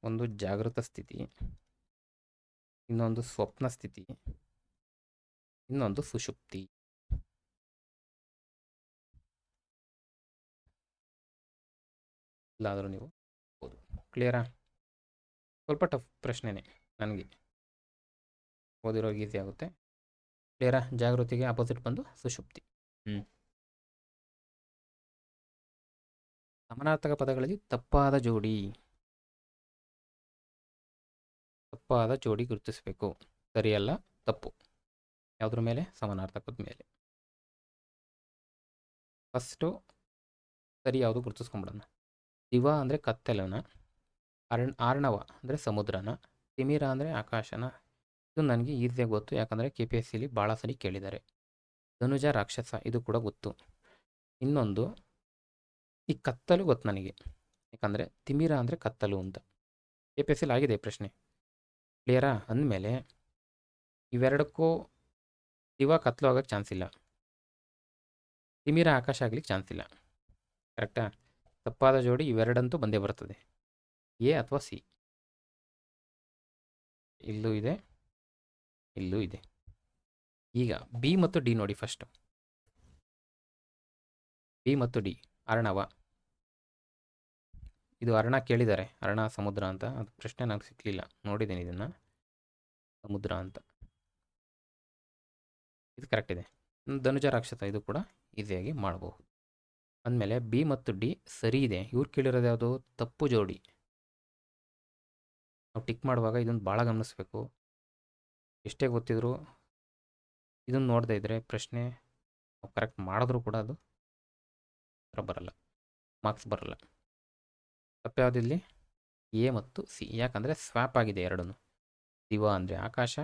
ಒಂದು ಜಾಗೃತ ಸ್ಥಿತಿ, ಇನ್ನೊಂದು ಸ್ವಪ್ನ ಸ್ಥಿತಿ, ಇನ್ನೊಂದು ಸುಷುಪ್ತಿ. ಇಲ್ಲಾದರೂ ನೀವು ಹೌದು. ಕ್ಲಿಯರಾ? ಸ್ವಲ್ಪ ಟಫ್ ಪ್ರಶ್ನೆನೇ, ನನಗೆ ಓದಿರೋರಿಗೆ ಈಸಿ ಆಗುತ್ತೆ. ಕ್ಲಿಯರಾ? ಜಾಗೃತಿಗೆ ಆಪೋಸಿಟ್ ಬಂದು ಸುಷುಪ್ತಿ. ಸಮಾನಾರ್ಥಕ ಪದಗಳಲ್ಲಿ ತಪ್ಪಾದ ಜೋಡಿ ಗುರುತಿಸಬೇಕು. ಸರಿಯಲ್ಲ, ತಪ್ಪು. ಯಾವುದ್ರ ಮೇಲೆ? ಸಮಾನಾರ್ಥಕದ ಮೇಲೆ. ಫಸ್ಟು ಸರಿ ಯಾವುದು ಗುರುತಿಸ್ಕೊಂಬಿಡೋಣ. ದಿವ ಅಂದರೆ ಕತ್ತಲನ, ಆರ್ಣವ ಅಂದರೆ ಸಮುದ್ರನ, ತಿಮಿರ ಅಂದರೆ ಆಕಾಶನ. ಇದು ನನಗೆ ಈಸಿಯಾಗಿ ಗೊತ್ತು, ಯಾಕಂದರೆ KPSCಲಿ ಭಾಳ ಸರಿ ಕೇಳಿದ್ದಾರೆ. ಧನುಜ ರಾಕ್ಷಸ, ಇದು ಕೂಡ ಗೊತ್ತು. ಇನ್ನೊಂದು ಈ ಕತ್ತಲು ಗೊತ್ತು ನನಗೆ, ಯಾಕಂದರೆ ತಿಮಿರ ಅಂದರೆ ಕತ್ತಲು ಅಂತ KPSCಲಿ ಆಗಿದೆ ಪ್ರಶ್ನೆ. ಕ್ಲಿಯರಾ? ಅಂದಮೇಲೆ ಇವೆರಡಕ್ಕೂ ದಿವ ಕತ್ತಲು ಆಗೋಕ್ಕೆ ಚಾನ್ಸ್ ಇಲ್ಲ, ತಿಮಿರ ಆಕಾಶ ಆಗ್ಲಿಕ್ಕೆ ಚಾನ್ಸ್ ಇಲ್ಲ. ಕರೆಕ್ಟಾ? ತಪ್ಪಾದ ಜೋಡಿ ಇವೆರಡಂತೂ ಬಂದೇ ಬರ್ತದೆ, ಎ ಅಥವಾ ಸಿ. ಇಲ್ಲೂ ಇದೆ, ಇಲ್ಲೂ ಇದೆ. ಈಗ ಬಿ ಮತ್ತು ಡಿ ನೋಡಿ. ಫಸ್ಟ್ ಬಿ ಮತ್ತು ಡಿ, ಅರ್ಣವ. ಇದು ಅರ್ಣ ಕೇಳಿದ್ದಾರೆ, ಅರ್ಣ ಸಮುದ್ರ ಅಂತ. ಅದು ಪ್ರಶ್ನೆ ನನಗೆ ಸಿಕ್ಕಲಿಲ್ಲ, ನೋಡಿದ್ದೀನಿ ಇದನ್ನು, ಸಮುದ್ರ ಅಂತ. ಇದು ಕರೆಕ್ಟ್ ಇದೆ. ಧನುಜ ರಾಕ್ಷಸ, ಇದು ಕೂಡ ಈಸಿಯಾಗಿ ಮಾಡಬಹುದು. ಅಂದಮೇಲೆ ಬಿ ಮತ್ತು ಡಿ ಸರಿ ಇದೆ. ಇವ್ರು ಕೇಳಿರೋದು ಯಾವುದು? ತಪ್ಪು ಜೋಡಿ. ನಾವು ಟಿಕ್ ಮಾಡುವಾಗ ಇದನ್ನು ಭಾಳ ಗಮನಿಸಬೇಕು. ಎಷ್ಟೇ ಗೊತ್ತಿದ್ರು ಇದನ್ನು ನೋಡದೇ ಇದ್ದರೆ ಪ್ರಶ್ನೆ ನಾವು ಕರೆಕ್ಟ್ ಮಾಡಿದ್ರೂ ಕೂಡ ಅದು ಬರಲ್ಲ, ಮಾರ್ಕ್ಸ್ ಬರಲ್ಲ. ತಪ್ಪು ಯಾವುದಿಲ್ಲಿ? ಎ ಮತ್ತು ಸಿ. ಯಾಕಂದರೆ ಸ್ವ್ಯಾಪ್ ಆಗಿದೆ ಎರಡೂ. ದಿವ ಅಂದರೆ ಆಕಾಶ,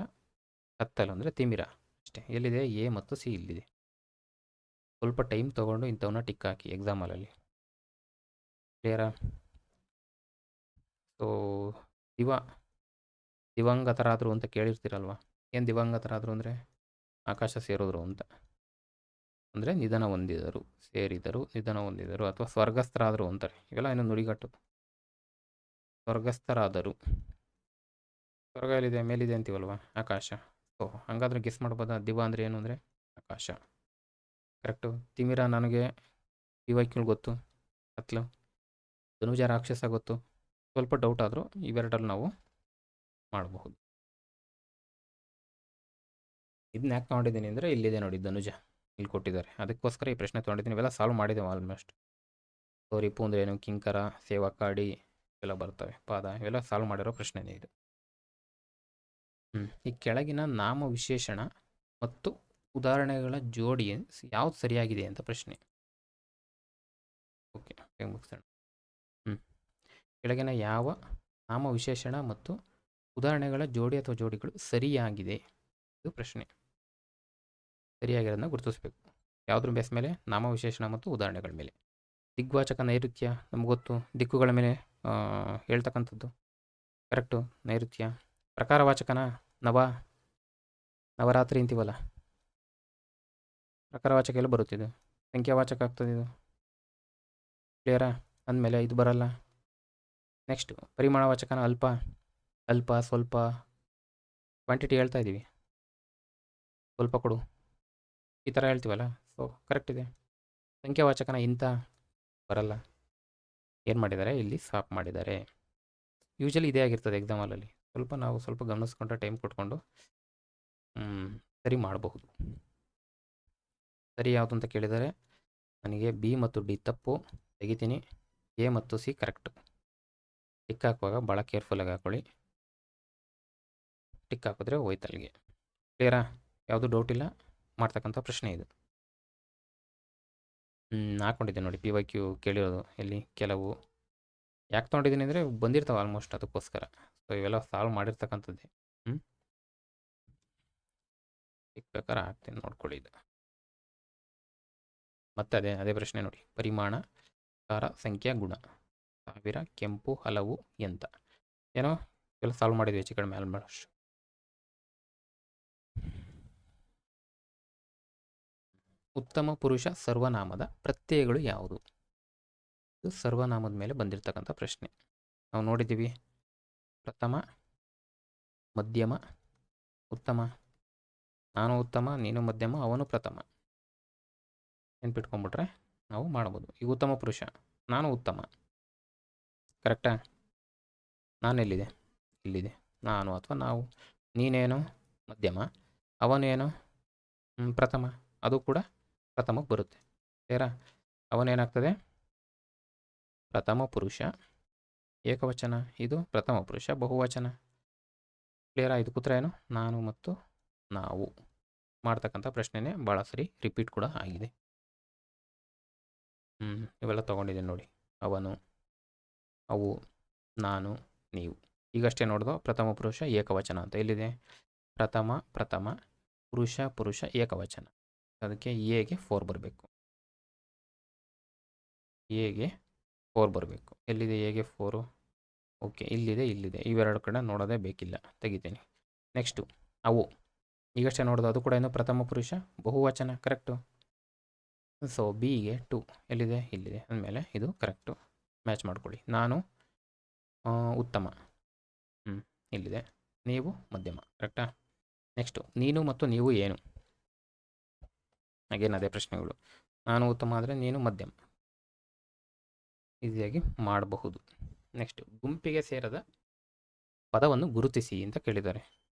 ಕತ್ತಲು ಅಂದರೆ ತಿಮಿರ ಅಷ್ಟೇ. ಎಲ್ಲಿದೆ? ಎ ಮತ್ತು ಸಿ ಇಲ್ಲಿದೆ. ಸ್ವಲ್ಪ ಟೈಮ್ ತೊಗೊಂಡು ಇಂಥವನ್ನ ಟಿಕ್ ಹಾಕಿ ಎಕ್ಸಾಮಲ್ಲಿ. ಕ್ಲಿಯರಾ? ಸೊ ದಿವಂಗತರಾದರು ಅಂತ ಕೇಳಿರ್ತೀರಲ್ವ. ಏನು ದಿವಂಗತರಾದರು ಅಂದರೆ? ಆಕಾಶ ಸೇರಿದ್ರು ಅಂತ, ಅಂದರೆ ನಿಧನ ಹೊಂದಿದರು, ಸೇರಿದರು, ನಿಧನ ಹೊಂದಿದರು, ಅಥವಾ ಸ್ವರ್ಗಸ್ಥರಾದರು ಅಂತಾರೆ. ಇವೆಲ್ಲ ಇನ್ನೊಂದು ನುಡಿಗಟ್ಟು. ಸ್ವರ್ಗಸ್ಥರಾದರು, ಸ್ವರ್ಗ ಎಲ್ಲಿದೆ? ಮೇಲಿದೆ ಅಂತೀವಲ್ವ, ಆಕಾಶ. ಸೊ ಹಾಗಾದ್ರೆ ಗೆಸ್ ಮಾಡ್ಬೋದಾ? ದಿವ ಅಂದರೆ ಏನು ಅಂದರೆ ಆಕಾಶ. ಕರೆಕ್ಟು. ತಿಮಿರ ನನಗೆ ದಿವೈಕ್ಯೂಲ್ ಗೊತ್ತು, ಕತ್ಲು. ಧನುಜ ರಾಕ್ಷಸ ಗೊತ್ತು. ಸ್ವಲ್ಪ ಡೌಟ್ ಆದರೂ ಇವೆರಡರಲ್ಲಿ ನಾವು ಮಾಡಬಹುದು. ಇದನ್ನ ಯಾಕೆ ತೊಗೊಂಡಿದ್ದೀನಿ ಅಂದರೆ ಇಲ್ಲಿದೆ ನೋಡಿ, ಧನುಜ ಇಲ್ಲಿ ಕೊಟ್ಟಿದ್ದಾರೆ, ಅದಕ್ಕೋಸ್ಕರ ಈ ಪ್ರಶ್ನೆ ತೊಗೊಂಡಿದ್ದೀನಿ. ಇವೆಲ್ಲ ಸಾಲ್ವ್ ಮಾಡಿದ್ದೇವೆ ಆಲ್ಮೋಸ್ಟ್. ಸೊ ರಿಪು ಅಂದರೆ ಏನು, ಕಿಂಕರ, ಸೇವಕಾಡಿ ಇವೆಲ್ಲ ಬರ್ತವೆ, ಪಾದ, ಇವೆಲ್ಲ ಸಾಲ್ವ್ ಮಾಡಿರೋ ಪ್ರಶ್ನೆನೇ ಇದು. ಈ ಕೆಳಗಿನ ನಾಮ ವಿಶೇಷಣ ಮತ್ತು ಉದಾಹರಣೆಗಳ ಜೋಡಿ ಯಾವ್ದು ಸರಿಯಾಗಿದೆ ಅಂತ ಪ್ರಶ್ನೆ. ಓಕೆ, ಮುಗಿಸೋಣ. ಕೆಳಗಿನ ಯಾವ ನಾಮ ವಿಶೇಷಣ ಮತ್ತು ಉದಾಹರಣೆಗಳ ಜೋಡಿ ಅಥವಾ ಜೋಡಿಗಳು ಸರಿಯಾಗಿದೆ? ಇದು ಪ್ರಶ್ನೆ. ಸರಿಯಾಗಿರೋದನ್ನ ಗುರುತಿಸಬೇಕು. ಯಾವುದ್ರ ಬೇಸ್ ಮೇಲೆ? ನಾಮ ವಿಶೇಷಣ ಮತ್ತು ಉದಾಹರಣೆಗಳ ಮೇಲೆ. ದಿಗ್ವಾಚಕ ನೈಋತ್ಯ ನಮ್ಗೆ ಗೊತ್ತು, ದಿಕ್ಕುಗಳ ಮೇಲೆ ಹೇಳ್ತಕ್ಕಂಥದ್ದು. ಕರೆಕ್ಟು, ನೈಋತ್ಯ. ಪ್ರಕಾರವಾಚಕನ ನವರಾತ್ರಿ ಅಂತೀವಲ್ಲ, ಪ್ರಕಾರವಾಚಕ ಎಲ್ಲ ಬರುತ್ತಿದ್ದು, ಸಂಖ್ಯಾವಾಚಕ ಆಗ್ತದೆ ಇದು. ಕ್ಲಿಯರಾ? ಅಂದಮೇಲೆ ಇದು ಬರಲ್ಲ. ನೆಕ್ಸ್ಟು ಪರಿಮಾಣವಾಚಕನ ಅಲ್ಪ, ಅಲ್ಪ, ಸ್ವಲ್ಪ, ಕ್ವಾಂಟಿಟಿ ಹೇಳ್ತಾ ಇದ್ದೀವಿ. ಸ್ವಲ್ಪ ಕೊಡು, ಈ ಥರ ಹೇಳ್ತೀವಲ್ಲ. ಸೊ ಕರೆಕ್ಟ್ ಇದೆ. ಸಂಖ್ಯಾವಾಚಕನ ಇಂಥ ಬರಲ್ಲ. ಏನು ಮಾಡಿದ್ದಾರೆ, ಇಲ್ಲಿ ಸ್ವಾಪ್ ಮಾಡಿದ್ದಾರೆ. ಯೂಶಲಿ ಇದೇ ಆಗಿರ್ತದೆ ಎಕ್ಸಾಮಲ್ಲಿ. ನಾವು ಸ್ವಲ್ಪ ಗಮನಿಸ್ಕೊಂಡ್ರೆ, ಟೈಮ್ ಕೊಟ್ಕೊಂಡು ಸರಿ ಮಾಡಬಹುದು. ಸರಿ ಯಾವುದು ಅಂತ ಕೇಳಿದರೆ ನನಗೆ ಬಿ ಮತ್ತು ಡಿ ತಪ್ಪು ತೆಗಿತೀನಿ, ಎ ಮತ್ತು ಸಿ ಕರೆಕ್ಟು. ಟಿಕ್ ಹಾಕುವಾಗ ಭಾಳ ಕೇರ್ಫುಲ್ಲಾಗಿ ಹಾಕ್ಕೊಳ್ಳಿ. ಟಿಕ್ ಹಾಕಿದ್ರೆ ಹೋಯ್ತು ಅಲ್ಲಿಗೆ. ಕ್ಲಿಯರಾ? ಯಾವುದು ಡೌಟ್ ಇಲ್ಲ ಮಾಡ್ತಕ್ಕಂಥ ಪ್ರಶ್ನೆ ಇದು. ಹಾಕ್ಕೊಂಡಿದ್ದೆ ನೋಡಿ, ಪಿ ವೈ ಕ್ಯೂ ಕೇಳಿರೋದು ಎಲ್ಲಿ ಕೆಲವು. ಯಾಕೆ ತೊಗೊಂಡಿದ್ದೀನಿ ಅಂದರೆ ಬಂದಿರ್ತಾವೆ ಆಲ್ಮೋಸ್ಟ್, ಅದಕ್ಕೋಸ್ಕರ. ಸೊ ಇವೆಲ್ಲ ಸಾಲ್ವ್ ಮಾಡಿರ್ತಕ್ಕಂಥದ್ದೇ. ಟಿಕ್ ಬೇಕಾದ್ರೆ ಹಾಕ್ತೀನಿ, ನೋಡ್ಕೊಳ್ಳಿ ಇದು. ಮತ್ತೆ ಅದೇ ಪ್ರಶ್ನೆ ನೋಡಿ. ಪರಿಮಾಣ, ಕಾರ, ಸಂಖ್ಯಾ, ಗುಣ. ಸಾವಿರ, ಕೆಂಪು, ಹಲವು, ಎಂತ. ಏನೋ ಇವೆಲ್ಲ ಸಾಲ್ವ್ ಮಾಡಿದ್ವಿ ಹೆಚ್ಚು ಕಡಿಮೆ ಆಲ್ಮೋಸ್ಟ್. ಉತ್ತಮ ಪುರುಷ ಸರ್ವನಾಮದ ಪ್ರತ್ಯಯಗಳು ಯಾವುದು? ಇದು ಸರ್ವನಾಮದ ಮೇಲೆ ಬಂದಿರತಕ್ಕಂಥ ಪ್ರಶ್ನೆ. ನಾವು ನೋಡಿದ್ದೀವಿ ಪ್ರಥಮ, ಮಧ್ಯಮ, ಉತ್ತಮ. ನಾನು ಉತ್ತಮ, ನೀನು ಮಧ್ಯಮ, ಅವನು ಪ್ರಥಮ. ನೆನ್ಪಿಟ್ಕೊಂಡ್ಬಿಟ್ರೆ ನಾವು ಮಾಡ್ಬೋದು. ಈಗ ಉತ್ತಮ ಪುರುಷ, ನಾನು ಉತ್ತಮ, ಕರೆಕ್ಟಾ? ನಾನೆಲ್ಲಿದೆ? ಇಲ್ಲಿದೆ. ನಾನು ಅಥವಾ ನಾವು. ನೀನೇನು? ಮಧ್ಯಮ. ಅವನೇನು? ಪ್ರಥಮ. ಅದು ಕೂಡ ಪ್ರಥಮಕ್ಕೆ ಬರುತ್ತೆ. ಸೇರಾ? ಅವನೇನಾಗ್ತದೆ? ಪ್ರಥಮ ಪುರುಷ ಏಕವಚನ. ಇದು ಪ್ರಥಮ ಪುರುಷ ಬಹುವಚನ. ಕ್ಲಿಯರಾ? ಇದು ಕೂತ್ರ ಏನು? ನಾನು ಮತ್ತು ನಾವು ಮಾಡ್ತಕ್ಕಂಥ ಪ್ರಶ್ನೆನೇ ಭಾಳ ಸರಿ ರಿಪೀಟ್ ಕೂಡ ಆಗಿದೆ. ಇವೆಲ್ಲ ತೊಗೊಂಡಿದ್ದೀನಿ ನೋಡಿ. ಅವನು, ಅವು, ನಾನು, ನೀವು. ಈಗಷ್ಟೇ ನೋಡ್ದೋ ಪ್ರಥಮ ಪುರುಷ ಏಕವಚನ ಅಂತ. ಎಲ್ಲಿದೆ? ಪ್ರಥಮ, ಪುರುಷ ಏಕವಚನ. ಅದಕ್ಕೆ ಎಗೆ 4 ಬರಬೇಕು. ಎಗೆ 4 ಬರಬೇಕು. ಎಲ್ಲಿದೆ ಎಗೆ 4? ಓಕೆ, ಇಲ್ಲಿದೆ. ಇವೆರಡು ಕಡೆ ನೋಡೋದೇ ಬೇಕಿಲ್ಲ, ತೆಗಿತೀನಿ. ನೆಕ್ಸ್ಟು ಅವು. ಈಗಷ್ಟೇ ನೋಡೋದು, ಅದು ಕೂಡ ಏನು? ಪ್ರಥಮ ಪುರುಷ ಬಹುವಚನ. ಕರೆಕ್ಟು. ಸೊ ಬಿಗೆ 2 ಎಲ್ಲಿದೆ? ಇಲ್ಲಿದೆ. ಅಂದಮೇಲೆ ಇದು ಕರೆಕ್ಟು. ಮ್ಯಾಚ್ ಮಾಡ್ಕೊಳ್ಳಿ. ನಾನು ಉತ್ತಮ, ಇಲ್ಲಿದೆ. ನೀವು ಮಧ್ಯಮ. ಕರೆಕ್ಟಾ? ನೆಕ್ಸ್ಟು ನೀನು ಮತ್ತು ನೀವು ಏನು? ಹಾಗೇನು ಅದೇ ಪ್ರಶ್ನೆಗಳು. ನಾನು ಉತ್ತಮ ಆದರೆ ನೀನು ಮಧ್ಯಮ. ಈಸಿಯಾಗಿ ಮಾಡಬಹುದು. ನೆಕ್ಸ್ಟು ಗುಂಪಿಗೆ ಸೇರದ ಪದವನ್ನು ಗುರುತಿಸಿ ಅಂತ ಕೇಳಿದ್ದಾರೆ.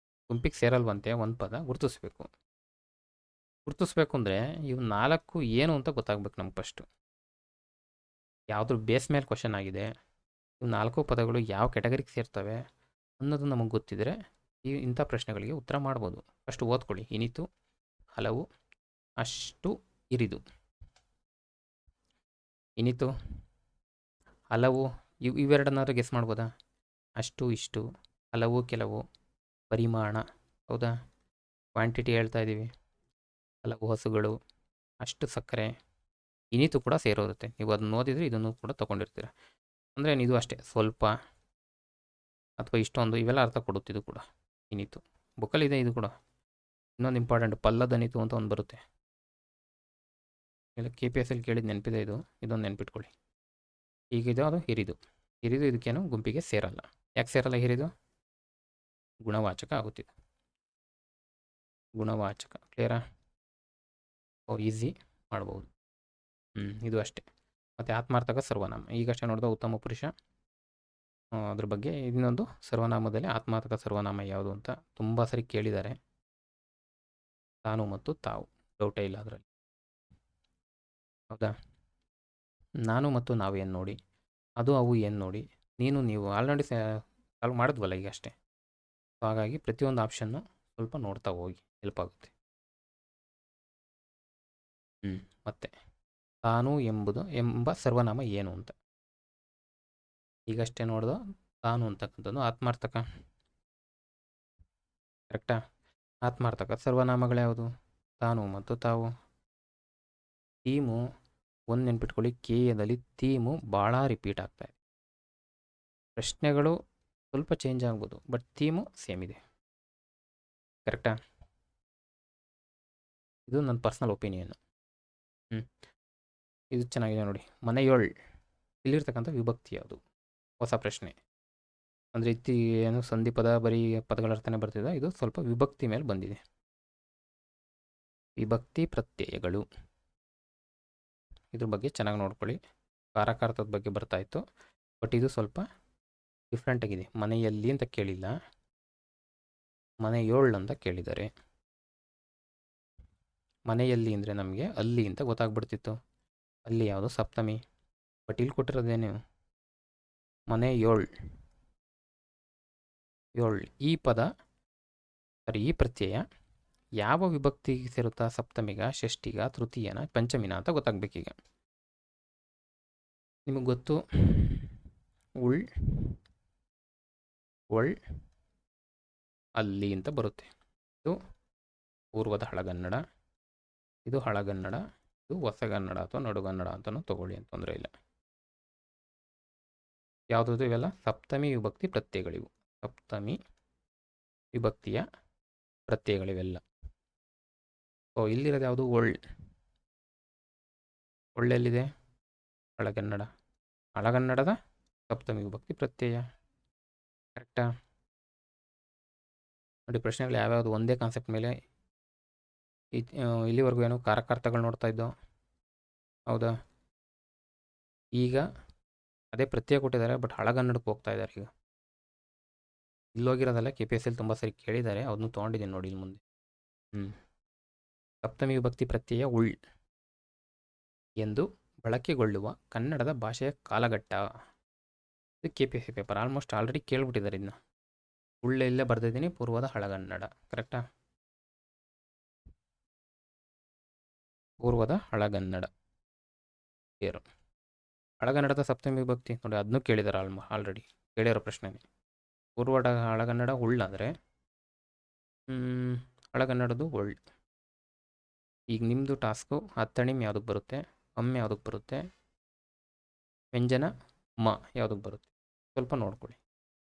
ಗುಂಪಿಗೆ ಸೇರಲ್ವಂತೆ ಒಂದು ಪದ, ಗುರುತಿಸ್ಬೇಕು ಅಂದರೆ ಇವು 4 ಏನು ಅಂತ ಗೊತ್ತಾಗ್ಬೇಕು ನಮ್ಗೆ ಫಸ್ಟು. ಯಾವುದ್ರ ಬೇಸ್ ಮೇಲೆ ಕ್ವಶನ್ ಆಗಿದೆ, ಇವು 4 ಪದಗಳು ಯಾವ ಕ್ಯಾಟಗರಿಗೆ ಸೇರ್ತವೆ ಅನ್ನೋದು ನಮಗೆ ಗೊತ್ತಿದ್ರೆ ಇಂಥ ಪ್ರಶ್ನೆಗಳಿಗೆ ಉತ್ತರ ಮಾಡ್ಬೋದು. ಫಸ್ಟ್ ಓದ್ಕೊಳ್ಳಿ. ಇನಿತು, ಹಲವು, ಅಷ್ಟು, ಇರಿದು. ಇನಿತು, ಹಲವು, ಇವೆರಡನ್ನಾದ್ರೂ ಗೆಸ್ ಮಾಡ್ಬೋದಾ? ಅಷ್ಟು, ಇಷ್ಟು, ಹಲವು, ಕೆಲವು, ಪರಿಮಾಣ. ಹೌದಾ? ಕ್ವಾಂಟಿಟಿ ಹೇಳ್ತಾ ಇದ್ದೀವಿ. ಹಲವು ಹಸುಗಳು, ಅಷ್ಟು ಸಕ್ಕರೆ. ಇನಿತು ಕೂಡ ಸೇರೋರುತ್ತೆ. ನೀವು ಅದನ್ನ ಓದಿದರೆ ಇದನ್ನು ಕೂಡ ತೊಗೊಂಡಿರ್ತೀರ. ಅಂದರೆ ಇದು ಅಷ್ಟೇ, ಸ್ವಲ್ಪ ಅಥವಾ ಇಷ್ಟೊಂದು, ಇವೆಲ್ಲ ಅರ್ಥ ಕೊಡುತ್ತಿದ್ದು ಕೂಡ. ಇನಿತು ಬುಕ್ಕಲ್ಲಿದೆ. ಇದು ಕೂಡ ಇನ್ನೊಂದು ಇಂಪಾರ್ಟೆಂಟ್, ಪಲ್ಲದನಿತು ಅಂತ ಒಂದು ಬರುತ್ತೆ. ಇಲ್ಲ KPSL ಕೇಳಿದ ನೆನಪಿದೆ. ಇದೊಂದು ನೆನ್ಪಿಟ್ಕೊಳ್ಳಿ. ಈಗ ಇದು ಅದು ಹಿರಿದು ಇದಕ್ಕೇನು ಗುಂಪಿಗೆ ಸೇರಲ್ಲ. ಯಾಕೆ ಸೇರಲ್ಲ? ಹಿರಿದು ಗುಣವಾಚಕ ಆಗುತ್ತಿದೆ. ಗುಣವಾಚಕ. ಕ್ಲಿಯರಾ? ಈಸಿ ಮಾಡ್ಬೋದು. ಇದು ಅಷ್ಟೇ. ಮತ್ತು ಆತ್ಮಾರ್ಥಕ ಸರ್ವನಾಮ ಈಗಷ್ಟೇ ನೋಡಿದ ಉತ್ತಮ ಪುರುಷ. ಅದ್ರ ಬಗ್ಗೆ ಇನ್ನೊಂದು ಸರ್ವನಾಮದಲ್ಲಿ ಆತ್ಮಾರ್ಥಕ ಸರ್ವನಾಮ ಯಾವುದು ಅಂತ ತುಂಬ ಸರಿ ಕೇಳಿದ್ದಾರೆ. ತಾನು ಮತ್ತು ತಾವು, ಡೌಟೇ ಇಲ್ಲ ಅದರಲ್ಲಿ. ಹೌದಾ? ನಾನು ಮತ್ತು ನಾವು ಏನು ನೋಡಿ, ಅದು ಅವು ಏನು ನೋಡಿ, ನೀನು ನೀವು ಆಲ್ರೆಡಿ ಸಾಲ್ವ್ ಮಾಡಿದ್ವಲ್ಲ ಈಗ ಅಷ್ಟೇ. ಸೊ ಹಾಗಾಗಿ ಪ್ರತಿಯೊಂದು ಆಪ್ಷನ್ನು ಸ್ವಲ್ಪ ನೋಡ್ತಾ ಹೋಗಿ, ಹೆಲ್ಪ್ ಆಗುತ್ತೆ. ಮತ್ತೆ ತಾನು ಎಂಬ ಸರ್ವನಾಮ ಏನು ಅಂತ ಈಗಷ್ಟೇ ನೋಡ್ದು. ತಾನು ಅಂತಕ್ಕಂಥದ್ದು ಆತ್ಮಾರ್ಥಕ. ಕರೆಕ್ಟಾ? ಆತ್ಮಾರ್ಥಕ ಸರ್ವನಾಮಗಳು ಯಾವುದು? ತಾನು ಮತ್ತು ತಾವು. ಥೀಮು ಒಂದು ನೆನ್ಪಿಟ್ಕೊಳ್ಳಿ, ಕೇಯದಲ್ಲಿ ಥೀಮು ಭಾಳ ರಿಪೀಟ್ ಆಗ್ತಾ ಇದೆ. ಪ್ರಶ್ನೆಗಳು ಸ್ವಲ್ಪ ಚೇಂಜ್ ಆಗ್ಬೋದು, ಬಟ್ ಥೀಮು ಸೇಮ್ ಇದೆ. ಕರೆಕ್ಟಾ? ಇದು ನನ್ನ ಪರ್ಸ್ನಲ್ ಒಪಿನಿಯನ್. ಇದು ಚೆನ್ನಾಗಿದೆ ನೋಡಿ. ಮನೆಯೊಳ್ ಇಲ್ಲಿರ್ತಕ್ಕಂಥ ವಿಭಕ್ತಿ ಯಾವುದು? ಹೊಸ ಪ್ರಶ್ನೆ. ಅಂದರೆ ಏನು ಸಂಧಿ ಪದ ಬರೀ ಪದಗಳ ಅರ್ಥನೇ ಬರ್ತಿದೆ, ಇದು ಸ್ವಲ್ಪ ವಿಭಕ್ತಿ ಮೇಲೆ ಬಂದಿದೆ. ವಿಭಕ್ತಿ ಪ್ರತ್ಯಯಗಳು, ಇದ್ರ ಬಗ್ಗೆ ಚೆನ್ನಾಗಿ ನೋಡ್ಕೊಳ್ಳಿ. ಕಾರಕಾರ್ಥದ ಬಗ್ಗೆ ಬರ್ತಾ ಇತ್ತು, ಬಟ್ ಇದು ಸ್ವಲ್ಪ ಡಿಫ್ರೆಂಟ್ ಆಗಿದೆ. ಮನೆಯಲ್ಲಿ ಅಂತ ಕೇಳಿಲ್ಲ, ಮನೆಯೋಳ್ ಅಂತ ಕೇಳಿದ್ದಾರೆ. ಮನೆಯಲ್ಲಿ ಅಂದರೆ ನಮಗೆ ಅಲ್ಲಿ ಅಂತ ಗೊತ್ತಾಗ್ಬಿಡ್ತಿತ್ತು. ಅಲ್ಲಿ ಯಾವುದು ಸಪ್ತಮಿ, ಬಟ್ ಇಲ್ಲಿ ಕೊಟ್ಟಿರೋದೇನು ಮನೆಯೋಳ್. ಈ ಪದ ಈ ಪ್ರತ್ಯಯ ಯಾವ ವಿಭಕ್ತಿಗೆ ಸೇರುತ್ತಾ? ಸಪ್ತಮಿಗ, ಷಷ್ಠಿಗ, ತೃತೀಯನ, ಪಂಚಮಿನ ಅಂತ ಗೊತ್ತಾಗಬೇಕೀಗ. ನಿಮಗೆ ಗೊತ್ತು, ಉಳ್ ಒಳ್ ಅಲ್ಲಿ ಅಂತ ಬರುತ್ತೆ. ಇದು ಪೂರ್ವದ ಹಳಗನ್ನಡ, ಇದು ಹಳಗನ್ನಡ, ಇದು ಹೊಸಗನ್ನಡ ಅಥವಾ ನಡುಗನ್ನಡ ಅಂತಲೂ ತಗೊಳ್ಳಿ, ಅಂತ ತೊಂದರೆ ಇಲ್ಲ. ಯಾವುದಾದ್ರು ಇವೆಲ್ಲ ಸಪ್ತಮಿ ವಿಭಕ್ತಿ ಪ್ರತ್ಯಯಗಳಿವು, ಸಪ್ತಮಿ ವಿಭಕ್ತಿಯ ಪ್ರತ್ಯಯಗಳಿವೆಲ್ಲ. ಇಲ್ಲಿರೋದು ಯಾವುದು? ಒಳ್ಳೆಲ್ಲಿದೆ? ಹಳಗನ್ನಡ. ಹಳಗನ್ನಡದ ಸಪ್ತಮಿ ವಿಭಕ್ತಿ ಪ್ರತ್ಯಯ. ಕರೆಕ್ಟಾ? ನೋಡಿ, ಪ್ರಶ್ನೆಗಳು ಯಾವ್ಯಾವುದು ಒಂದೇ ಕಾನ್ಸೆಪ್ಟ್ ಮೇಲೆ. ಇಲ್ಲಿವರೆಗೂ ಏನು ಕಾರಕಾರ್ಥಗಳು ನೋಡ್ತಾ ಇದ್ದೋ, ಹೌದಾ? ಈಗ ಅದೇ ಪ್ರತ್ಯಯ ಕೊಟ್ಟಿದ್ದಾರೆ, ಬಟ್ ಹಳಗನ್ನಡಕ್ಕೆ ಹೋಗ್ತಾ ಇದ್ದಾರೆ. ಈಗ ಇಲ್ಲೋಗಿರೋದಲ್ಲ, KPSL ತುಂಬ ಸರಿ ಕೇಳಿದ್ದಾರೆ, ಅದನ್ನು ತೊಗೊಂಡಿದ್ದೀನಿ ನೋಡಿ ಇಲ್ಲಿ ಮುಂದೆ. ಸಪ್ತಮಿ ವಿಭಕ್ತಿ ಪ್ರತ್ಯಯ ಉಳ್ ಎಂದು ಬಳಕೆಗೊಳ್ಳುವ ಕನ್ನಡದ ಭಾಷೆಯ ಕಾಲಘಟ್ಟ. ಇದು KPSC ಪೇಪರ್, ಆಲ್ಮೋಸ್ಟ್ ಆಲ್ರೆಡಿ ಕೇಳ್ಬಿಟ್ಟಿದ್ದಾರೆ ಇದನ್ನ. ಇಲ್ಲೇ ಬರ್ದಿದ್ದೀನಿ, ಪೂರ್ವದ ಹಳಗನ್ನಡ. ಕರೆಕ್ಟಾ? ಪೂರ್ವದ ಹಳಗನ್ನಡ ಸೇರು. ಹಳಗನ್ನಡದ ಸಪ್ತಮಿ ವಿಭಕ್ತಿ ನೋಡಿ, ಅದನ್ನು ಕೇಳಿದ್ದಾರೆ ಆಲ್ರೆಡಿ ಕೇಳಿರೋ ಪ್ರಶ್ನೆನೇ. ಪೂರ್ವದ ಹಳಗನ್ನಡ ಉಳ್ಳಂದರೆ ಹಳಗನ್ನಡದು ಒಳ್. ಈಗ ನಿಮ್ಮದು ಟಾಸ್ಕು ಅತ್ತಣಿಮ್ ಯಾವುದಕ್ಕೆ ಬರುತ್ತೆ, ಅಮ್ಮ ಯಾವುದಕ್ಕೆ ಬರುತ್ತೆ, ವ್ಯಂಜನ ಮ ಯಾವುದಕ್ಕೆ ಬರುತ್ತೆ, ಸ್ವಲ್ಪ ನೋಡ್ಕೊಳ್ಳಿ.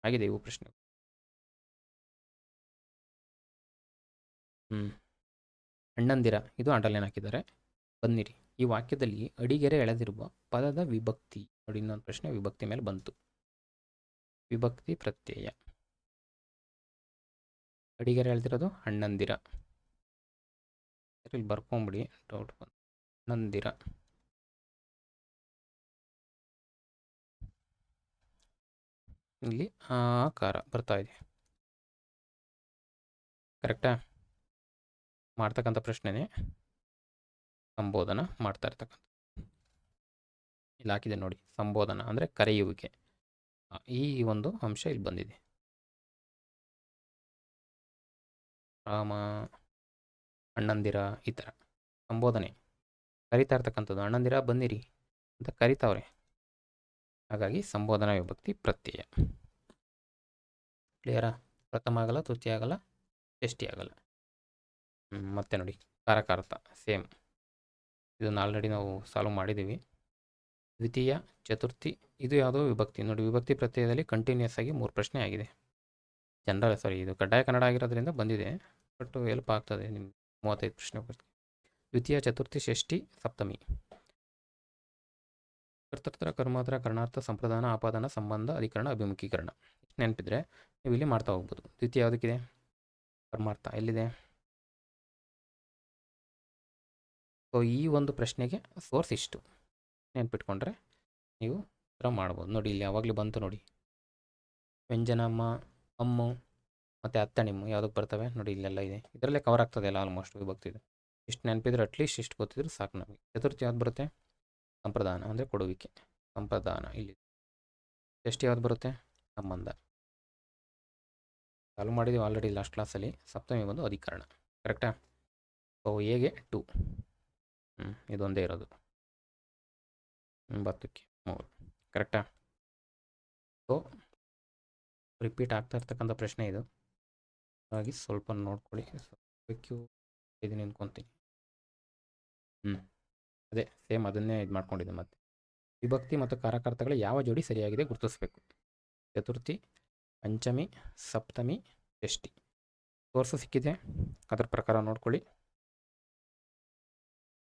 ಆಗಿದೆ ಇವು ಪ್ರಶ್ನೆ. ಅಣ್ಣಂದಿರ, ಇದು ಅಂಡರ್ಲೈನ್ ಹಾಕಿದ್ದಾರೆ. ಬನ್ನಿರಿ, ಈ ವಾಕ್ಯದಲ್ಲಿ ಅಡಿಗೆರೆ ಎಳೆದಿರುವ ಪದದ ವಿಭಕ್ತಿ ನೋಡಿ. ಇನ್ನೊಂದು ಪ್ರಶ್ನೆ ವಿಭಕ್ತಿ ಮೇಲೆ ಬಂತು. ವಿಭಕ್ತಿ ಪ್ರತ್ಯಯ ಅಡಿಗೆರೆ ಎಳೆದಿರೋದು ಅಣ್ಣಂದಿರ. ಇಲ್ಲಿ ಬರ್ಕೊಂಬಿಡಿ, ಡೌಟ್ ಬಂದು. ಅಣ್ಣಂದಿರ, ಇಲ್ಲಿ ಆಕಾರ ಬರ್ತಾ ಇದೆ. ಕರೆಕ್ಟಾ? ಮಾಡ್ತಕ್ಕಂಥ ಪ್ರಶ್ನೆನೇ ಸಂಬೋಧನ ಮಾಡ್ತಾ ಇರ್ತಕ್ಕಂಥ. ಇಲ್ಲಿ ಹಾಕಿದೆ ನೋಡಿ, ಸಂಬೋಧನ ಅಂದರೆ ಕರೆಯುವಿಕೆ. ಈ ಒಂದು ಅಂಶ ಇಲ್ಲಿ ಬಂದಿದೆ. ರಾಮ, ಅಣ್ಣಂದಿರ, ಈ ಥರ ಸಂಬೋಧನೆ ಕರಿತಾ ಇರ್ತಕ್ಕಂಥದ್ದು. ಅಣ್ಣಂದಿರ ಬನ್ನಿರಿ ಅಂತ ಕರಿತಾವ್ರೆ, ಹಾಗಾಗಿ ಸಂಬೋಧನಾ ವಿಭಕ್ತಿ ಪ್ರತ್ಯಯ. ಕ್ಲಿಯರಾ? ಪ್ರಥಮ ಆಗಲ್ಲ, ತೃತೀಯ ಆಗಲ್ಲ, ಷಷ್ಠಿ ಆಗಲ್ಲ. ಮತ್ತೆ ನೋಡಿ, ಕಾರಕಾರ್ಥ ಸೇಮ್, ಇದನ್ನು ಆಲ್ರೆಡಿ ನಾವು ಸಾಲ್ವ್ ಮಾಡಿದ್ದೀವಿ. ದ್ವಿತೀಯ, ಚತುರ್ಥಿ, ಇದು ಯಾವುದೋ ವಿಭಕ್ತಿ ನೋಡಿ. ವಿಭಕ್ತಿ ಪ್ರತ್ಯಯದಲ್ಲಿ ಕಂಟಿನ್ಯೂಸ್ ಆಗಿ 3 ಪ್ರಶ್ನೆ ಆಗಿದೆ. ಇದು ಕಡ್ಡಾಯ ಕನ್ನಡ ಆಗಿರೋದ್ರಿಂದ ಬಂದಿದೆ, ಬಟ್ ಹೆಲ್ಪ್ ಆಗ್ತದೆ ನಿಮ್ಗೆ. 35 ಪ್ರಶ್ನೆ ಬರ್ತೀವಿ. ದ್ವಿತೀಯ, ಚತುರ್ಥಿ, ಷಷ್ಠಿ, ಸಪ್ತಮಿ. ಕರ್ತೃ, ಕರ್ಮಾತ್ರ, ಕರ್ಣಾರ್ಥ, ಸಂಪ್ರದಾನ, ಆಪಾದನ, ಸಂಬಂಧ, ಅಧಿಕರಣ, ಅಭಿಮುಖೀಕರಣ. ನೆನಪಿದ್ರೆ ನೀವು ಇಲ್ಲಿ ಮಾಡ್ತಾ ಹೋಗ್ಬೋದು. ದ್ವಿತೀಯ ಯಾವುದಕ್ಕಿದೆ? ಕರ್ಮಾರ್ಥ. ಎಲ್ಲಿದೆ? ಈ ಒಂದು ಪ್ರಶ್ನೆಗೆ ಸೋರ್ಸ್ ಇಷ್ಟು ನೆನ್ಪಿಟ್ಕೊಂಡ್ರೆ ನೀವು ಉತ್ತರ ಮಾಡ್ಬೋದು. ನೋಡಿ, ಇಲ್ಲಿ ಯಾವಾಗಲೂ ಬಂತು ನೋಡಿ, ವ್ಯಂಜನಮ್ಮ, ಅಮ್ಮು ಮತ್ತು ಅತ್ತಣಿಮ್ಮು ಯಾವುದಕ್ಕೆ ಬರ್ತವೆ ನೋಡಿ, ಇಲ್ಲೆಲ್ಲ ಇದೆ. ಇದರಲ್ಲೇ ಕವರ್ ಆಗ್ತದೆ ಎಲ್ಲ ಆಲ್ಮೋಸ್ಟ್ ವಿಭಕ್ತಿದು. ಇಷ್ಟು ನೆನಪಿದ್ರೆ ಅಟ್ಲೀಸ್ಟ್ ಇಷ್ಟು ಗೊತ್ತಿದ್ರು ಸಾಕು ನಮಗೆ. ಚತುರ್ಥಿ ಯಾವ್ದು ಬರುತ್ತೆ? ಸಂಪ್ರದಾನ ಅಂದರೆ ಕೊಡುವಿಕೆ, ಸಂಪ್ರದಾನ ಇಲ್ಲಿ. ಷಷ್ಠಿ ಯಾವ್ದು ಬರುತ್ತೆ? ಸಂಬಂಧ. ಸಾಲ್ವ್ ಮಾಡಿದ್ದೀವಿ ಆಲ್ರೆಡಿ ಲಾಸ್ಟ್ ಕ್ಲಾಸಲ್ಲಿ. ಸಪ್ತಮಿ ಬಂದು ಅಧಿಕರಣ. ಕರೆಕ್ಟಾ? ಹೇಗೆ 2 ಇದೊಂದೇ ಇರೋದು. 9ಕ್ಕೆ 3. ಕರೆಕ್ಟಾ? ರಿಪೀಟ್ ಆಗ್ತಾ ಇರ್ತಕ್ಕಂಥ ಪ್ರಶ್ನೆ ಇದು, ಹಾಗಾಗಿ ಸ್ವಲ್ಪ ನೋಡ್ಕೊಳ್ಳಿ. ಇದನ್ನು ಅನ್ಕೊತೀನಿ. ಅದೇ ಸೇಮ್ ಅದನ್ನೇ ಇದು ಮಾಡ್ಕೊಂಡಿದ್ದೆ. ಮತ್ತೆ ವಿಭಕ್ತಿ ಮತ್ತು ಕಾರಕಾರ್ಥಗಳ ಯಾವ ಜೋಡಿ ಸರಿಯಾಗಿದೆ ಗುರುತಿಸಬೇಕು. ಚತುರ್ಥಿ, ಪಂಚಮಿ, ಸಪ್ತಮಿ, ಷಷ್ಠಿ. ಸೋರ್ಸು ಸಿಕ್ಕಿದೆ, ಅದರ ಪ್ರಕಾರ ನೋಡ್ಕೊಳ್ಳಿ.